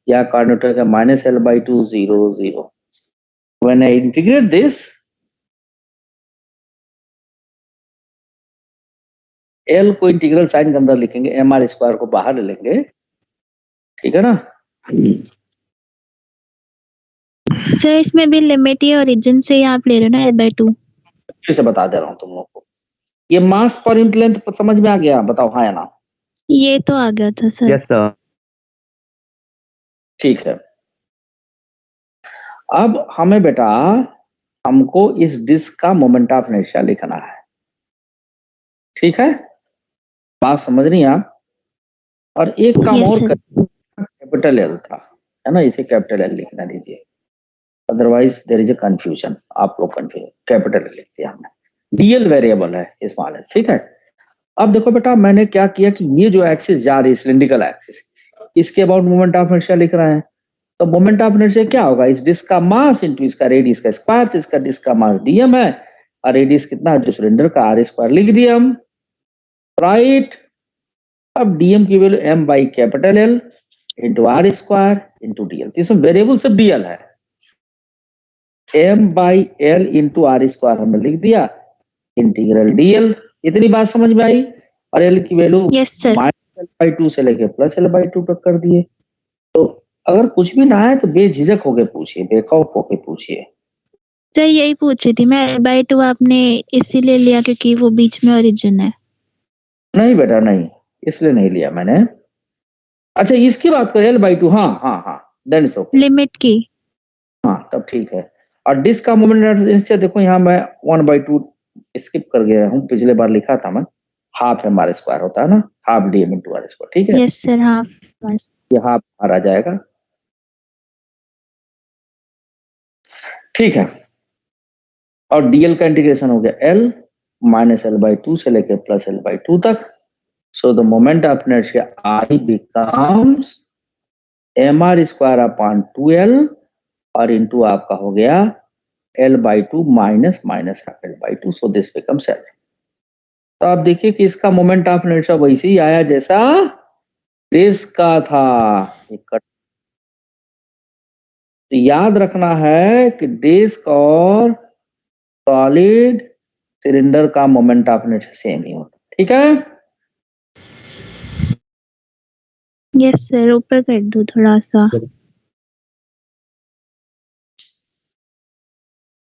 यहाँ कोऑर्डिनेट हो गया minus L by to, 0 0। When I integrate this, L को इंटीग्रल साइन के अंदर लिखेंगे, एम आर स्क्वायर को बाहर ले लेंगे, ठीक है ना। सर इसमें भी लिमिट ही ओरिजिन से ही आप ले रहे हो ना L/2? फिर से बता दे रहा हूँ तुम लोग को, ये मास पर यूनिट लेंथ समझ में आ गया? बताओ हाँ या ना। ये तो आ गया था सर। Yes sir. ठीक है, अब हमें बेटा हमको इस डिस्क का मोमेंट ऑफ इनर्शिया लिखना है, ठीक है? बात समझ रही हैं आप? और एक काम Yes, और sir. कैपिटल एल था, है ना, इसे कैपिटल एल लिखना दीजिए, otherwise there is a confusion. आप लोग कंफ्यूज, कैपिटल एल लिख दिया हमने। डीएल वेरिएबल है स्मॉल एल, ठीक है। अब देखो बेटा मैंने क्या किया कि ये जो एक्सिस जा रही है सिलिंड्रिकल एक्सिस, इसके अबाउट मोमेंट ऑफ इनर्शिया लिख रहे हैं। तो मोमेंट ऑफ इनर्शिया क्या होगा, इस डिस्क का मास इंटू इसका रेडियस का स्क्वायर, तो इसका डिस्क का मास डीएम है, और रेडियस कितना है जो सिलेंडर का, आर स्क्वायर लिख दिया हम, राइट। अब डीएम की value M by capital L into R square into DL, इसमें वेरिएबल सब डीएल है। M by L into R square हमने लिख दिया, इंटीग्रल डीएल। इतनी बात समझ में आई? और एल की value Yes, sir. Minus L by two से लेके प्लस एल बाई टू तक कर दिए। तो अगर कुछ भी ना आए तो बेझिझक होके पूछिए, बेखौफ होके पूछिए। सर यही पूछ रही थी मैं, L/2 आपने इसीलिए लिया क्योंकि वो बीच में ओरिजिन है? नहीं बेटा नहीं, इसलिए नहीं लिया मैंने। अच्छा इसकी बात करें एल बाई टू, हाँ हाँ हाँ, देन इट्स ओके, लिमिट की? हाँ तब ठीक है। और डिस्क का मोमेंट देखो, यहाँ मैं 1/2 स्किप कर गया हूँ, पिछले बार लिखा था मैं, हाफ एम आर स्क्वायर होता है ना, half DM into R square, ठीक है। Yes, sir. हाफ बस। ये हाफ आर आ जाएगा, ठीक है। और डीएल का इंटीग्रेशन हो गया L minus L by two से लेकर प्लस एल बाई टू तक। So the moment of inertia I becomes M R square upon 2l, और इंटू आपका हो गया L by two minus minus L by two, so this becomes L. तो आप देखिए कि इसका मोमेंट ऑफ इनर्शिया वैसे ही आया जैसा डिस्क का था। तो याद रखना है कि डिस्क और सॉलिड सिलेंडर का मोमेंट ऑफ इनर्शिया सेम ही होता है, ठीक है। Yes, sir. ऊपर कर दो थोड़ा सा।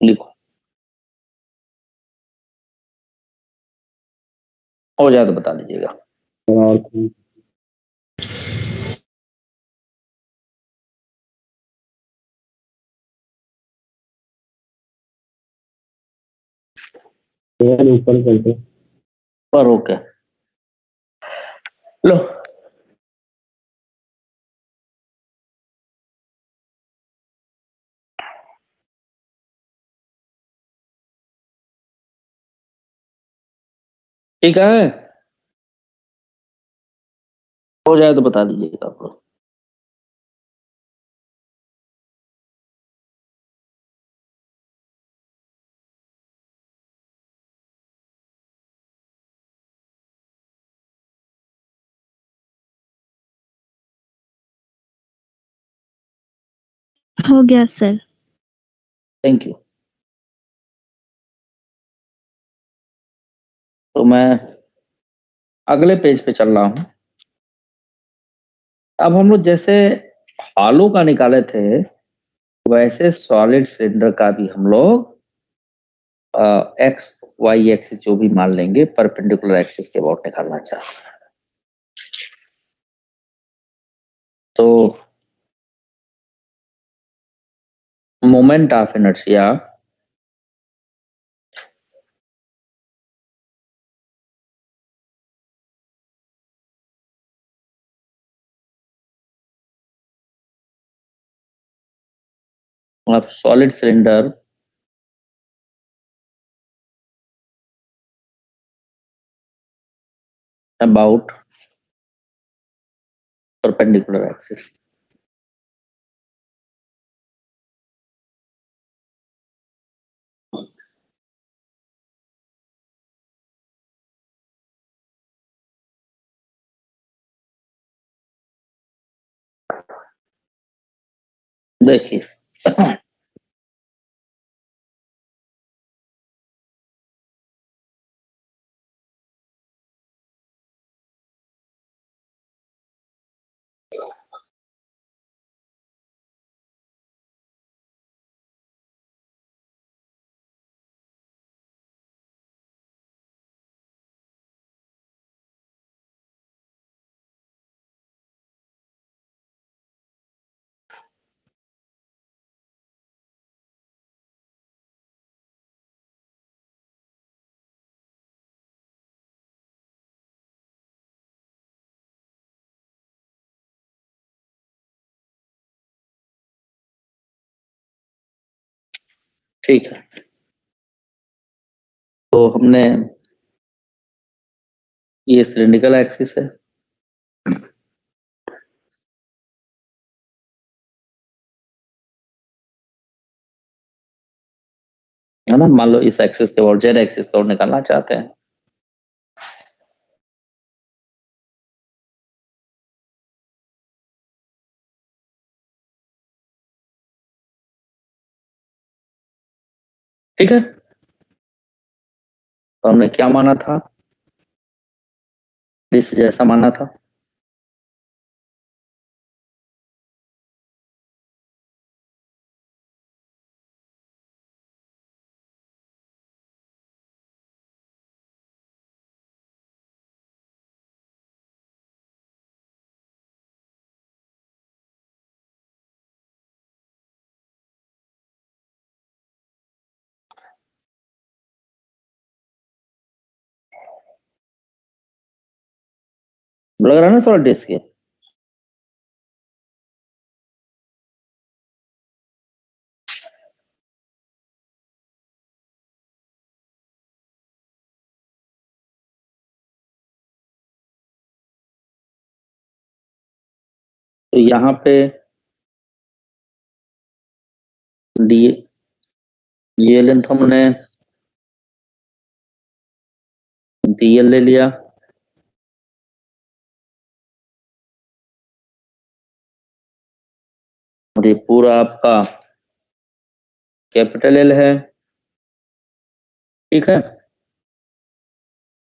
लिखो, हो जाए तो बता दीजिएगा। और यार ऊपर करते पर ओके लो ठीक है, हो जाए तो बता दीजिएगा आप लोग। हो गया सर। Thank you. तो मैं अगले पेज पे चल रहा हूँ। अब हम लोग जैसे हॉलो का निकाले थे वैसे सॉलिड सिलेंडर का भी हम लोग एक्स वाई एक्सिस जो भी मान लेंगे परपेंडिकुलर एक्सिस के अबाउट निकालना चाहते हैं। तो moment of inertia of solid cylinder about perpendicular axis. देखिए ठीक है, तो हमने ये सिलिंड्रिकल एक्सिस है, है ना। मान लो इस एक्सिस के और जेड एक्सिस को निकालना चाहते हैं। ठीक है, तो हमने क्या माना था, इस जैसा माना था। लग रहा है ना सॉलिड डिस्क के। तो यहाँ पे डी ये लेंथ हमने डीएल ले लिया, और ये पूरा आपका कैपिटल एल है। ठीक है,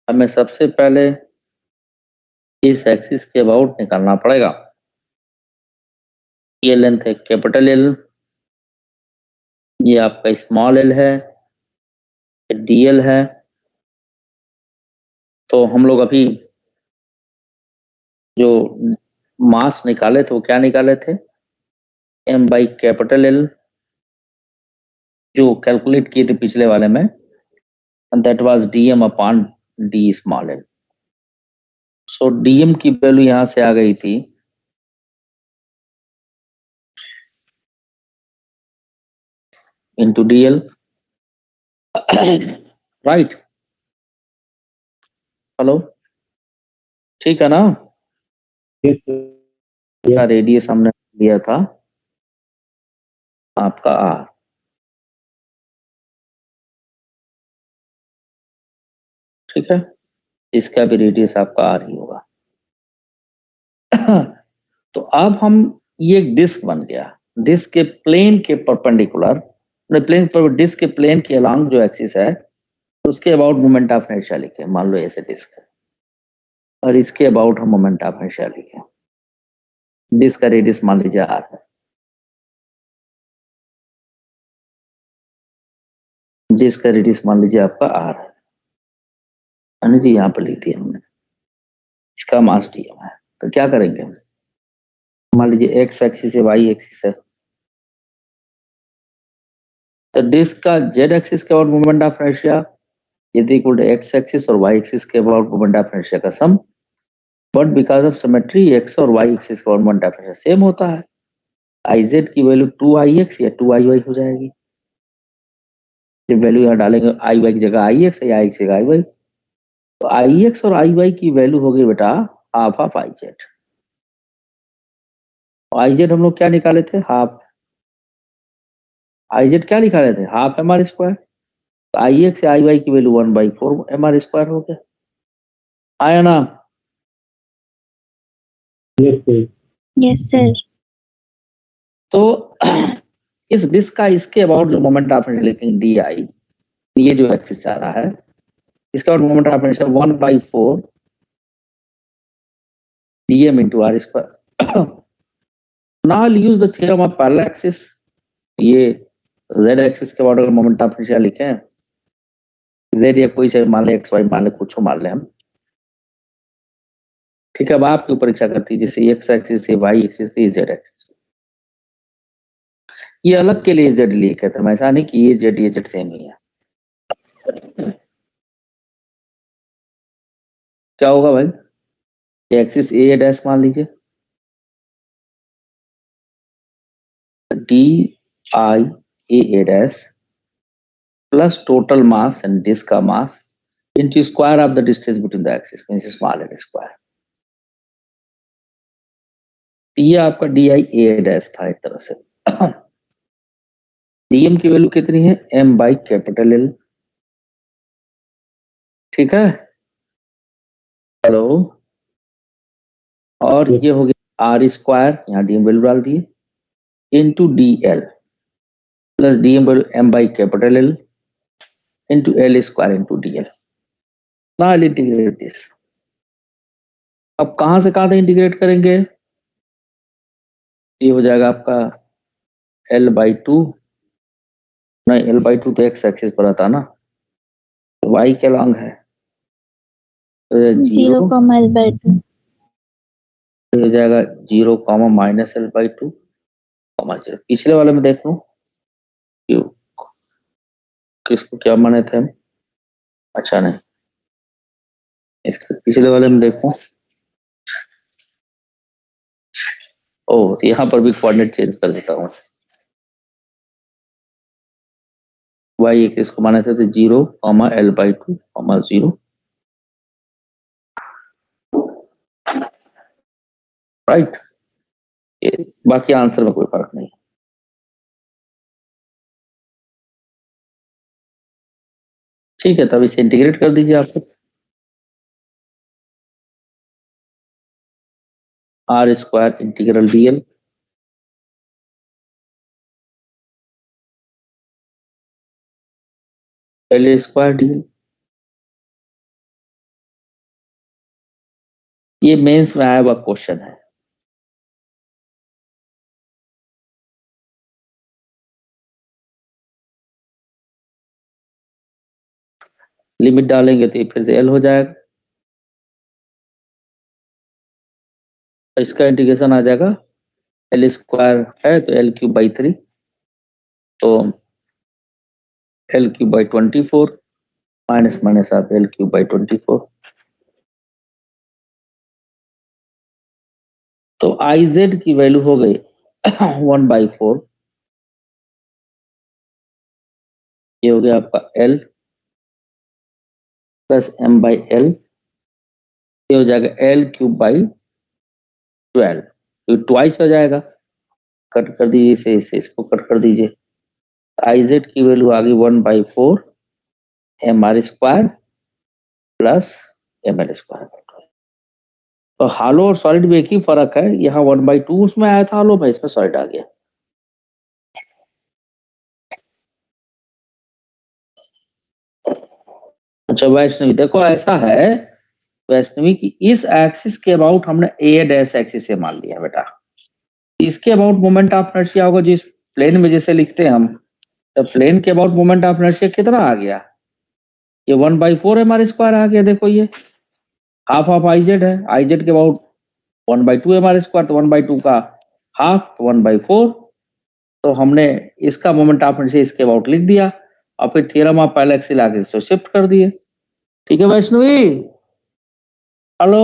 हमें सबसे पहले इस एक्सिस के अबाउट निकालना पड़ेगा। ये लेंथ है कैपिटल एल, ये आपका स्मॉल एल है, ये डीएल है। तो हम लोग अभी जो मास निकाले थे वो क्या निकाले थे, एम बाई कैपिटल एल, जो कैलकुलेट किए थे पिछले वाले में, and that was DM upon D small L. So DM की वैल्यू यहां से आ गई थी इंटू डीएल, राइट। हेलो, ठीक है ना। yes sir का रेडियस हमने लिया था आपका आर, ठीक है, इसका भी रेडियस आपका आर ही होगा। तो अब हम, ये एक डिस्क बन गया, डिस्क के प्लेन के परपेंडिकुलर, प्लेन पर डिस्क के प्लेन के अलोंग जो एक्सिस है उसके अबाउट मोमेंट ऑफ इनर्शिया लिखे, मान लो ऐसे डिस्क है और इसके अबाउट हम मोमेंट ऑफ इनर्शिया लिखे। डिस्क का रेडियस मान लीजिए आर है, डिस्क का रेडियस मान लीजिए आपका आर है, यानी जी यहाँ पर लिख दिया हमने, इसका मास डीएम है। तो क्या करेंगे हम, मान लीजिए एक्स एक्सिस है, वाई एक्सिस है, तो डिस्क का जेड एक्सिस के about moment of inertia is equal to X axis और वाई एक्सिस के अबाउट मोमेंट ऑफ इनर्शिया का sum, but because of symmetry X और वाई एक्सिस का मोमेंट ऑफ इनर्शिया सेम होता है। आई जेड की value 2 या 2 हो जाएगी, जब वैल्यू यहाँ डालेंगे आई वाई की जगह आई एक्स या आई की जगह आई वाई, तो आई एक्स और आई वाई की वैल्यू होगी बेटा half of I Z. I Z हम लोग क्या निकाले थे, हाफ, आई जेड क्या निकाले थे, हाफ एम आर स्क्वायर। तो आई एक्स या आई वाई की वैल्यू 1/4 एम आर स्क्वायर हो गया, आया ना। yes sir yes sir. तो इस डिस्क का इसके अबाउट जो मोमेंट ऑफ इनर्शिया लिखेंगे डी आई, ये जो एक्सिस आ रहा है इसका moment of inertia 1/4 dm into r square। now I'll use the theorem of parallel axis। ये z एक्सिस के अबाउट अगर मोमेंट ऑफ इनर्शिया लिखें, z या कोई से मान ले, एक्स वाई मान ले, कुछ मान ले हम, ठीक है। अब आपकी परीक्षा करती है, जैसे एक्स एक्सिस है, वाई एक्सिस है, जेड एक्सिस, ये अलग के लिए जेड लिए कहते हैं, ऐसा नहीं कि ये जेड सेम ही है। क्या होगा भाई, एक्सिस ए डैश मान लीजिए, D I A dash plus total mass and disc का mass into square of the distance between the axis, means small n square। ये आपका डी आई ए डैश था एक तरह से। डीएम की वैल्यू कितनी है, एम बाई कैपिटल एल, ठीक है। हेलो, और ये हो गया आर स्क्वायर, यहाँ डीएम वैल्यू डाल दिए, into D L plus DM value M by capital L into L square into D L. ना इंटीग्रेट दिस, अब कहां से कहां तक इंटीग्रेट करेंगे, ये हो जाएगा आपका L/2, नहीं L/2 तो एक्स एक्सिस पर आता ना, वाई के लॉन्ग है, तो 0, जीरो L/2। हो जाएगा 0, माइनस L/2, जीरो। पिछले वाले में देख लो क्यों, किसको क्या माने थे हम, अच्छा नहीं, इसके पिछले वाले में देखो, ओ तो यहाँ पर भी कोऑर्डिनेट चेंज कर देता हूँ, वाई एक्सिस को माने थे तो 0, L/2, 0, राइट। ये बाकी आंसर में कोई फर्क नहीं, ठीक है। तब इसे इंटीग्रेट कर दीजिए आप, R square integral DL L square DL. ये मेंस में आया हुआ क्वेश्चन है, लिमिट डालेंगे तो ये फिर से एल हो जाएगा, इसका इंटीग्रेशन आ जाएगा एल स्क्वायर है तो एल क्यूब बाई 3, तो L cube by 24 minus minus आप एल क्यूब बाई 24, तो आई जेड की वैल्यू हो गई 1/4, ये हो गया आपका L plus M by L, ये हो जाएगा एल क्यूब बाई 12, तो ट्वाइस हो जाएगा, कट कर दीजिए इसे इसको कट कर दीजिए, आई जेड की वैल्यू आ गई 1/4 M R square plus M L square. तो हालो और सॉलिड में एक ही फर्क है, यहाँ 1/2 उसमें आया था हालो में, इसमें सॉलिड आ गया। अच्छा वैष्णवी देखो ऐसा है वैष्णवी की इस एक्सिस के अबाउट हमने ए डैश एक्सिस से मान लिया बेटा, इसके अबाउट मोमेंट ऑफ इनर्शिया होगा जिस प्लेन में जैसे लिखते हैं हम, तो प्लेन के अबाउट मोमेंट ऑफ इनर्शिया कितना आ गया, ये 1/4 एम आर स्क्वायर आ गया, देखो ये हाफ ऑफ आई जेड है, आई जेड के अबाउट 1/2 एम आर स्क्वायर, तो 1/2 का हाफ 1/4, तो हमने इसका मोमेंट ऑफ इनर्शिया इसके अबाउट लिख दिया और फिर थ्योरम ऑफ पैरेलल आगे इसको शिफ्ट कर दिए। ठीक है वैष्णवी, हेलो,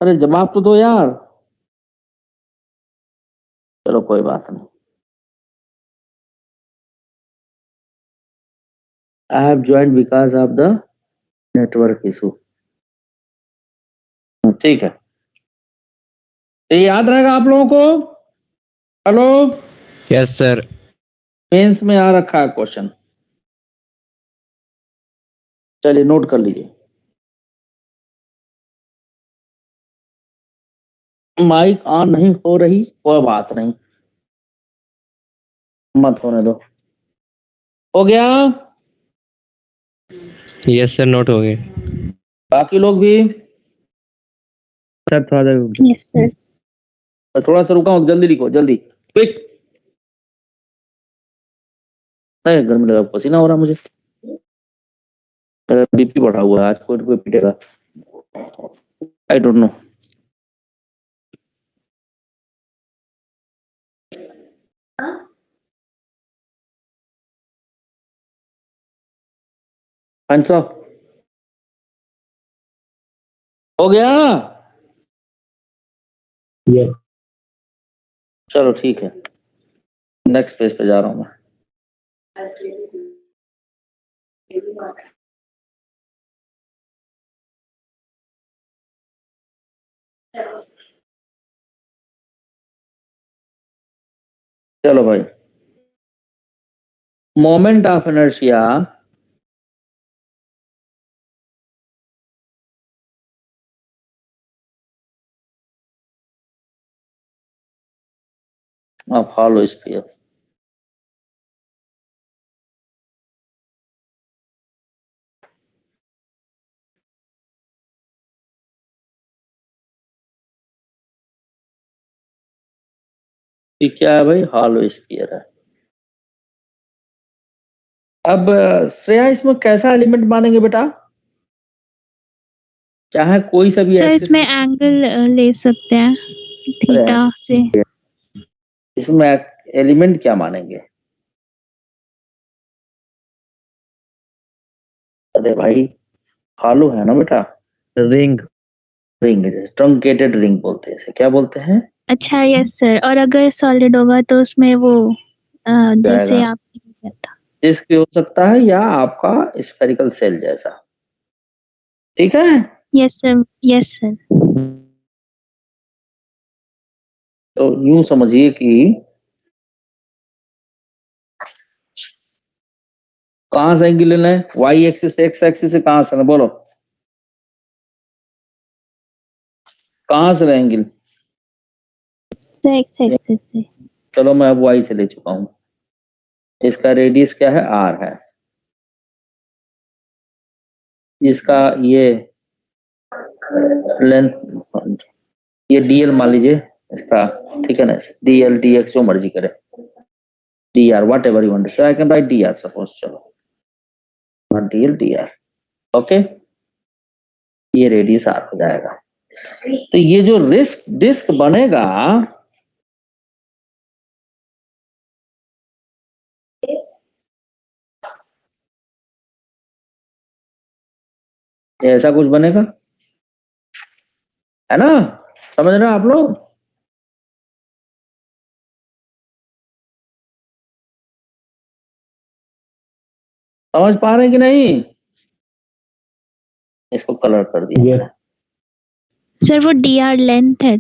अरे जवाब तो दो यार, चलो कोई बात नहीं। I have joined because of the network issue, ठीक है, तो ये याद रहेगा आप लोगों को। Hello, yes sir. मेंस में आ रखा है क्वेश्चन, चलिए नोट कर लीजिए। माइक ऑन नहीं हो रही, कोई बात नहीं, मत होने दो। हो गया? यस सर, नोट हो गए। बाकी लोग भी? सर थोड़ा यस सर। थोड़ा सा रुका हूं, जल्दी लिखो जल्दी, क्विक। नहीं गर्मी लगा, पसीना हो रहा मुझे, मेरा बीपी बढ़ा हुआ है, आज कोई कोई पीटेगा, आई डोंट नो। आंसर हो गया? Yes. चलो ठीक है, नेक्स्ट पेज पे जा रहा हूं मैं। चलो भाई, moment of inertia of hollow sphere, ये क्या है भाई, हॉलो स्फीयर है। अब श्रेया इसमें कैसा एलिमेंट मानेंगे बेटा, चाहे कोई सा भी सर एक्सिस, इसमें एंगल ले सकते हैं थीटा से। इसमें एलिमेंट क्या मानेंगे? अरे भाई हॉलो है ना बेटा, रिंग। रिंग, ट्रंकेटेड रिंग बोलते हैं इसे, क्या बोलते हैं? अच्छा यस सर, और अगर सॉलिड होगा तो उसमें वो जैसे जाएगा। आपने किया था। डिस्क हो सकता है या आपका स्फेरिकल सेल जैसा, ठीक है। Yes sir, yes sir. तो यूं समझिए कि कहां से एंगल लेना है, वाई एक्सिस एक्स एक्सिस से, कहां से ना बोलो, कहां से एंगल? सर एक्स एक्सिस से। चलो मैं अब वाई से ले चुका हूं, इसका रेडियस क्या है, आर है, इसका ये लेंथ, ये डीएल मान लीजिए इसका, ठीक है ना, डीएल डीएक्स जो मर्जी करे, D R what ever you want, so I can write D R suppose, चलो डीएल डी आर, ओके, ये रेडियस आर हो जाएगा, तो ये जो डिस्क बनेगा, ये ऐसा कुछ बनेगा, है ना? समझ रहे हो आप लोग? समझ पा रहे हैं कि नहीं? इसको कलर कर दिया। Yes. सर वो DR लेंथ है।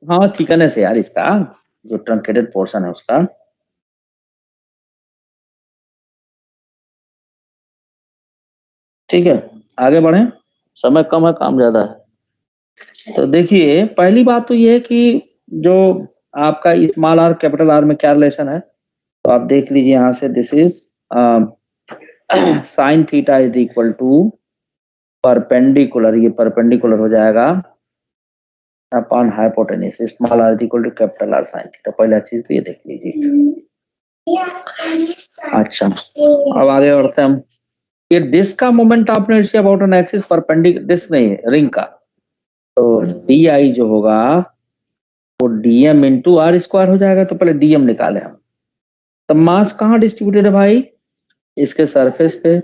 हाँ, थिकनेस है यार इसका, जो ट्रंकेटेड पोर्शन है उसका। ठीक है, आगे बढ़े, समय कम है, काम ज्यादा है। तो देखिए, पहली बात तो ये है कि जो आपका स्मॉल आर कैपिटल आर में क्या रिलेशन है, तो आप देख लीजिए यहां से, this is sine theta is equal to perpendicular, ये परपेंडिकुलर हो जाएगा upon hypotenuse, small R is equal to capital R sine theta. पहला चीज तो ये देख लीजिए। अच्छा, अब आगे बढ़ते हैं हम। ये डिस्क का moment of inertia about an axis perpendicular, disc नहीं रिंग का, तो डी आई जो होगा वो dm इंटू आर स्क्वायर हो जाएगा। तो पहले dm निकाले हम। तो मास कहाँ डिस्ट्रीब्यूटेड है भाई? इसके सरफेस पे,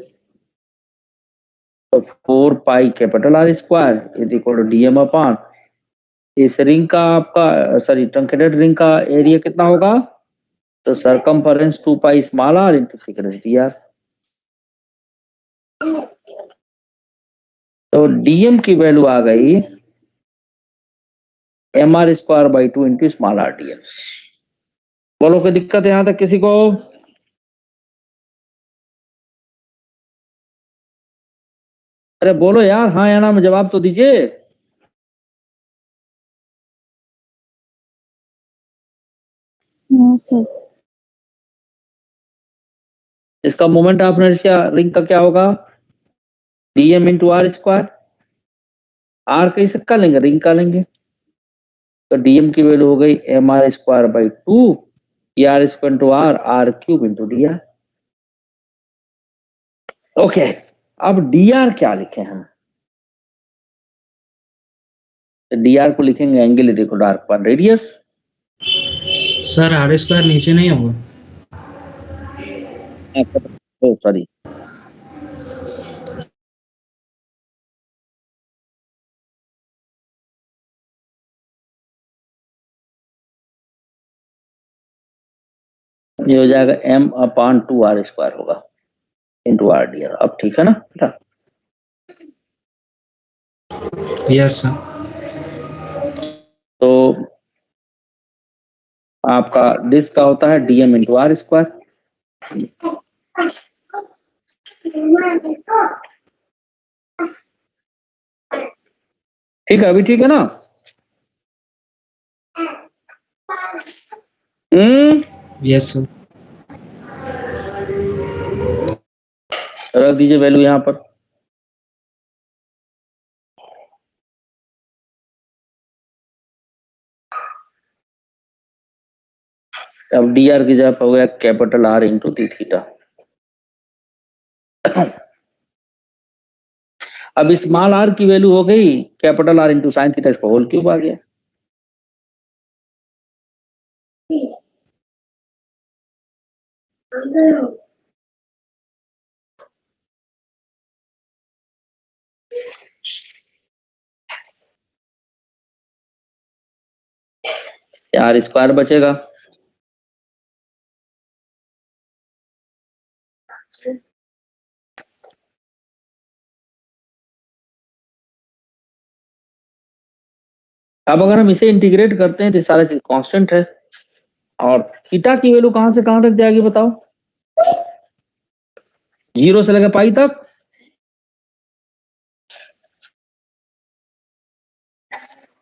तो 4 pi capital R square is equal to dm upon, इस रिंग का आपका, सॉरी ट्रंकेटेड रिंग का एरिया कितना होगा? तो circumference 2 pi small R into thickness dr। तो dm की वैल्यू आ गई mr square by 2 into small R dm। बोलो, कोई दिक्कत है यहां तक किसी को? अरे बोलो यार, हाँ या ना में जवाब तो दीजिए। हाँ सर। इसका मोमेंट ऑफ इनर्शिया रिंग का क्या होगा? dm into R square, R कैसे का लेंगे? रिंग का लेंगे। तो dm की वैल्यू हो गई mr square by 2, R square into R cube into dr। Okay, अब dr क्या लिखे हम? तो dr को लिखेंगे angle is equal to R पर रेडियस। सर आर स्क्वायर नीचे नहीं होगा? ओ सॉरी, ये हो जाएगा m अपॉन 2 आर स्क्वायर होगा इंटू आर dr। अब ठीक है ना बेटा? Yes sir. तो आपका डिस्क का होता है dm इंटू आर स्क्वायर। ठीक है, अभी ठीक है ना? Yes sir. रख दीजिए वैल्यू यहाँ पर। अब dr की जगह पर हो गया capital R into D theta. अब स्मॉल r की वैल्यू हो गई capital R into sine theta, इसका होल क्यूब आ गया। आर स्क्वायर बचेगा। अब अगर हम इसे इंटीग्रेट करते हैं तो सारा चीज कांस्टेंट है। और थीटा की वैल्यू कहां से कहां तक जाएगी बताओ? 0 से लेकर पाई तक।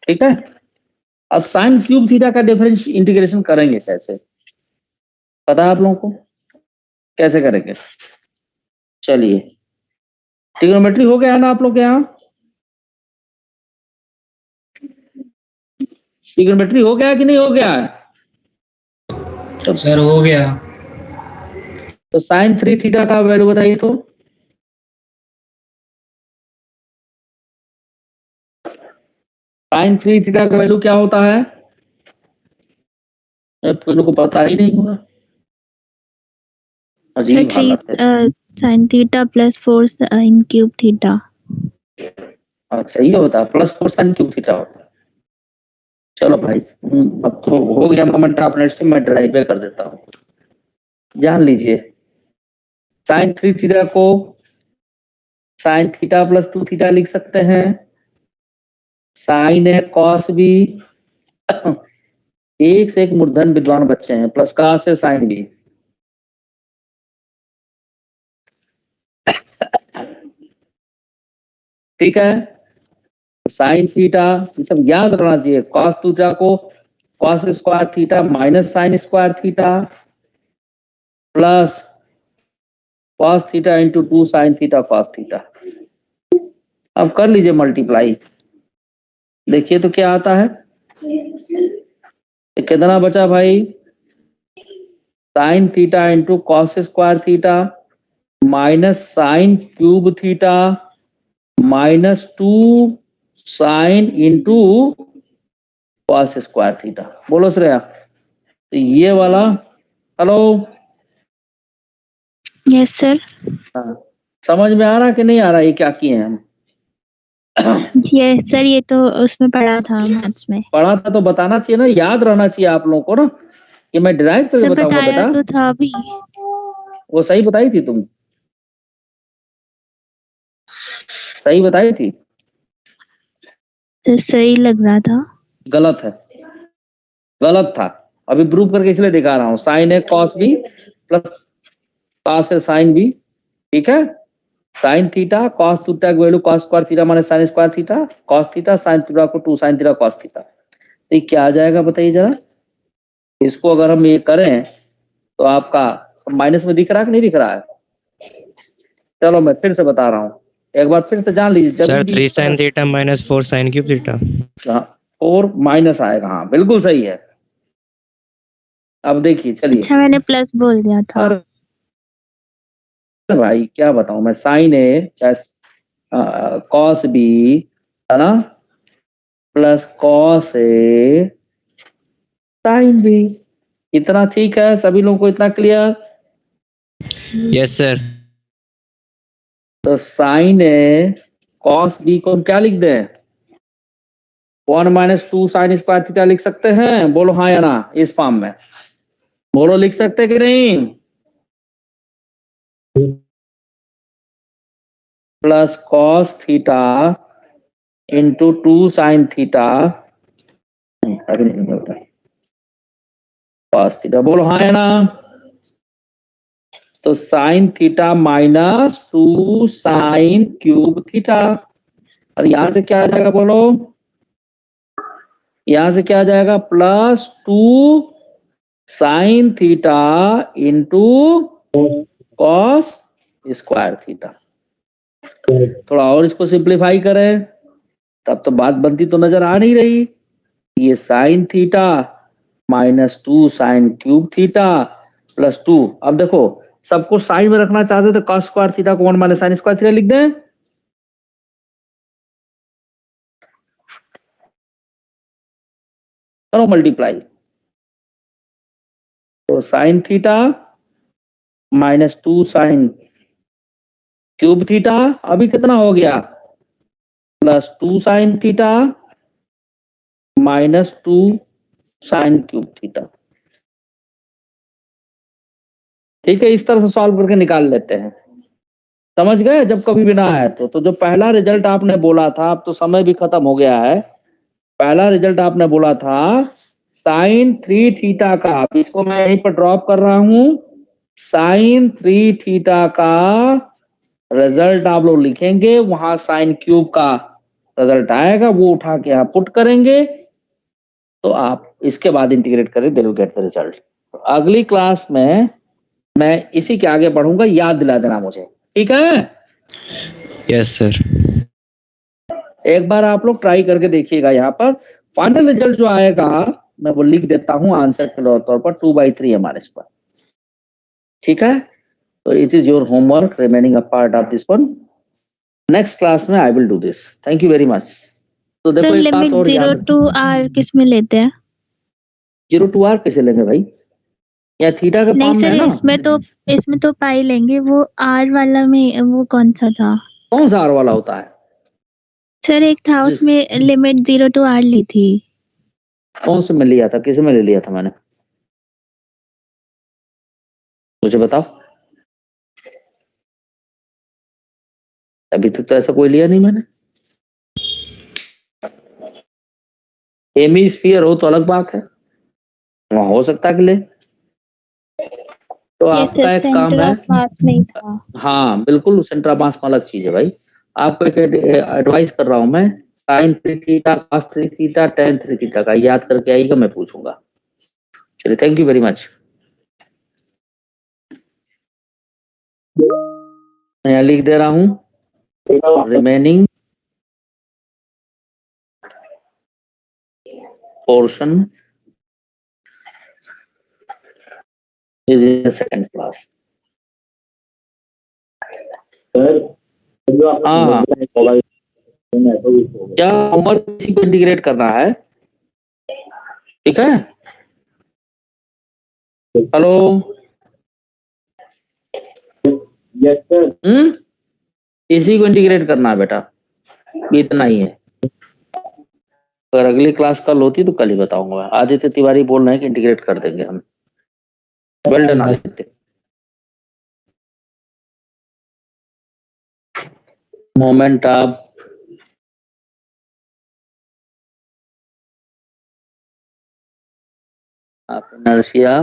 ठीक है, अब साइन क्यूब थीटा का डिफरेंस इंटीग्रेशन करेंगे कैसे, पता है आप लोगों को कैसे करेंगे? चलिए, ट्रिग्नोमेट्री हो गया है ना आप लोग के यहाँ? ट्रिग्नोमेट्री हो गया है कि नहीं हो गया है? सर हो गया। तो साइन 3 थीटा का वैल्यू बताइए तो। साइन 3 थीटा का वैल्यू क्या होता है? तो लोगों को पता ही नहीं होगा, सर अजीब 3 हालत है। sin theta plus 4 sin cube theta. अच्छा ये होता है, +4 sin क्यूब थीटा होता है। चलो भाई, अब तो हो गया मोमेंट ऑफ इनर्शिया, मैं ड्राइव पे कर देता हूँ। जान लीजिए, साइन 3 थीटा को साइन थीटा प्लस 2 थीटा लिख सकते हैं, साइन है कॉस भी, एक से एक मूर्धन विद्वान बच्चे हैं, प्लस कॉस है साइन भी। ठीक है, साइन थीटा ये सब याद रखना चाहिए। कॉस थीटा को cos square theta minus sine square theta plus cos theta into 2 sine theta cos theta. अब कर लीजिए मल्टीप्लाई, देखिए तो क्या आता है। तो कितना बचा भाई? Sine theta into cos square theta minus sine cube theta minus 2 sine into cos square theta. बोलो श्रेया, तो ये वाला, हेलो, यस सर। हाँ, समझ में आ रहा कि नहीं आ रहा ये क्या किए हैं हम? यस सर, ये तो उसमें पढ़ा था मैथ्स में। पढ़ा था तो बताना चाहिए ना, याद रहना चाहिए आप लोगों को ना, कि मैं ड्राइव करके सर बताऊंगा बताया बेटा। तो था अभी। वो सही बताई थी तुम, सही बताई थी, तो सही लग रहा था। गलत है, गलत था। अभी प्रूव करके इसलिए दिखा रहा हूँ। साइन है कॉस बी प्लस कॉस है साइन बी। ठीक है, साइन थीटा कॉस थीटा की value cos square theta minus sine square theta cos theta sine theta को 2 साइन थीटा कॉस थीटा। तो ये क्या आ जाएगा बताइए जरा। इसको अगर हम ये करें तो आपका माइनस में दिख रहा है कि नहीं दिख रहा है? चलो मैं फिर से बता रहा हूँ, एक बार फिर से जान लीजिए। Sir 3 sin theta minus 4 sin cube theta. और माइनस आएगा, हाँ बिल्कुल सही है। अब देखिए चलिए। अच्छा मैंने प्लस बोल दिया था। अरे भाई क्या बताऊं मैं, साइन ए चाहे कॉस बी है ना, plus cos A sine B. इतना ठीक है सभी लोगों को, इतना क्लियर? Yes sir. तो साइन ए कॉस बी को हम क्या लिख दें? 1 माइनस 2 साइन स्क्वायर थीटा लिख सकते हैं? बोलो हाँ या ना, इस फॉर्म में बोलो, लिख सकते कि नहीं? Plus cos theta into 2 sine theta, अभी नहीं होता, कॉस थीटा। बोलो हाँ या ना। तो sine theta minus 2 sine cube theta, और यहां से क्या आ जाएगा बोलो? यहां से क्या आ जाएगा? Plus 2 sine theta into cos square theta. थोड़ा और इसको सिंप्लीफाई करें, तब तो बात बनती तो नजर आ नहीं रही। ये sine theta minus 2 sine cube theta plus 2। अब देखो, सबको साइन में रखना चाहते तो कॉस स्क्वायर थीटा को 1 माइनस साइन स्क्वायर थीटा लिख दें। करो मल्टीप्लाई, तो sine theta minus 2 sine cube theta अभी कितना हो गया? Plus 2 sine theta minus 2 sine cube theta. ठीक है, इस तरह से सॉल्व करके निकाल लेते हैं। समझ गए? जब कभी भी ना आए तो जो पहला रिजल्ट आपने बोला था, अब तो समय भी खत्म हो गया है। पहला रिजल्ट आपने बोला था साइन 3 थीटा का, अब इसको मैं यहीं पर ड्रॉप कर रहा हूं। साइन 3 थीटा का रिजल्ट आप लोग लिखेंगे, वहां साइन क्यूब का रिजल्ट आएगा, वो उठा के आप पुट करेंगे, तो आप इसके बाद इंटीग्रेट करें, they will get the result. अगली क्लास में मैं इसी के आगे बढ़ूंगा, याद दिला देना मुझे, ठीक है? Yes sir. एक बार आप लोग ट्राई करके देखिएगा। यहाँ पर फाइनल रिजल्ट जो आएगा मैं वो लिख देता हूँ आंसर के तौर पर 2/3 हमारे पर। ठीक है, तो it is your homework remaining a part of this one. Next class में I will do this. Thank you very much. तो देखो सर एक बात लिमिट और 0 याद, to r किस में लेते हैं? 0 to r कैसे लेंगे भाई? या थीटा के नहीं फॉर्म में सर, है ना? इसमें तो पाई लेंगे, वो r वाला में वो कौन सा था? कौन सा r वाला होता है? सर एक था जिस उसमें लिमिट 0 to r ली थी। कौन से में लिया था, किस में ले लिया था मैंने, मुझे बताओ। अभी तक तो ऐसा कोई लिया नहीं मैंने। हेमीस्फीयर हो तो अलग बात है, वहां हो सकता है कि ले। तो ये आपका सर एक काम सेंटर है, ऑफ मास में ही था। हाँ बिल्कुल, सेंटर ऑफ मास में अलग चीज है भाई। आपको एक एडवाइस कर रहा हूं मैं, sine 3 theta, cos 3 theta, tan 3 theta का याद करके आइएगा, मैं पूछूंगा। चलिए, थैंक यू वेरी मच। मैं यहाँ लिख दे रहा हूँ, remaining portion is in second class. Sir जो आप हाँ, क्या होमवर्क इसी को इंटीग्रेट करना है, ठीक है? हेलो, यस सर, इसी को इंटीग्रेट करना है बेटा, इतना ही है। अगर अगली क्लास कल होती तो कल ही बताऊंगा। आदित्य तिवारी बोल रहे हैं कि इंटीग्रेट कर देंगे हम। Well done Aditya. Moment of inertia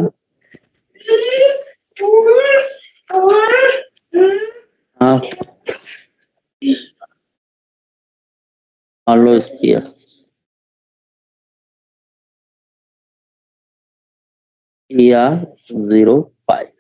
hollow sphere ER 05।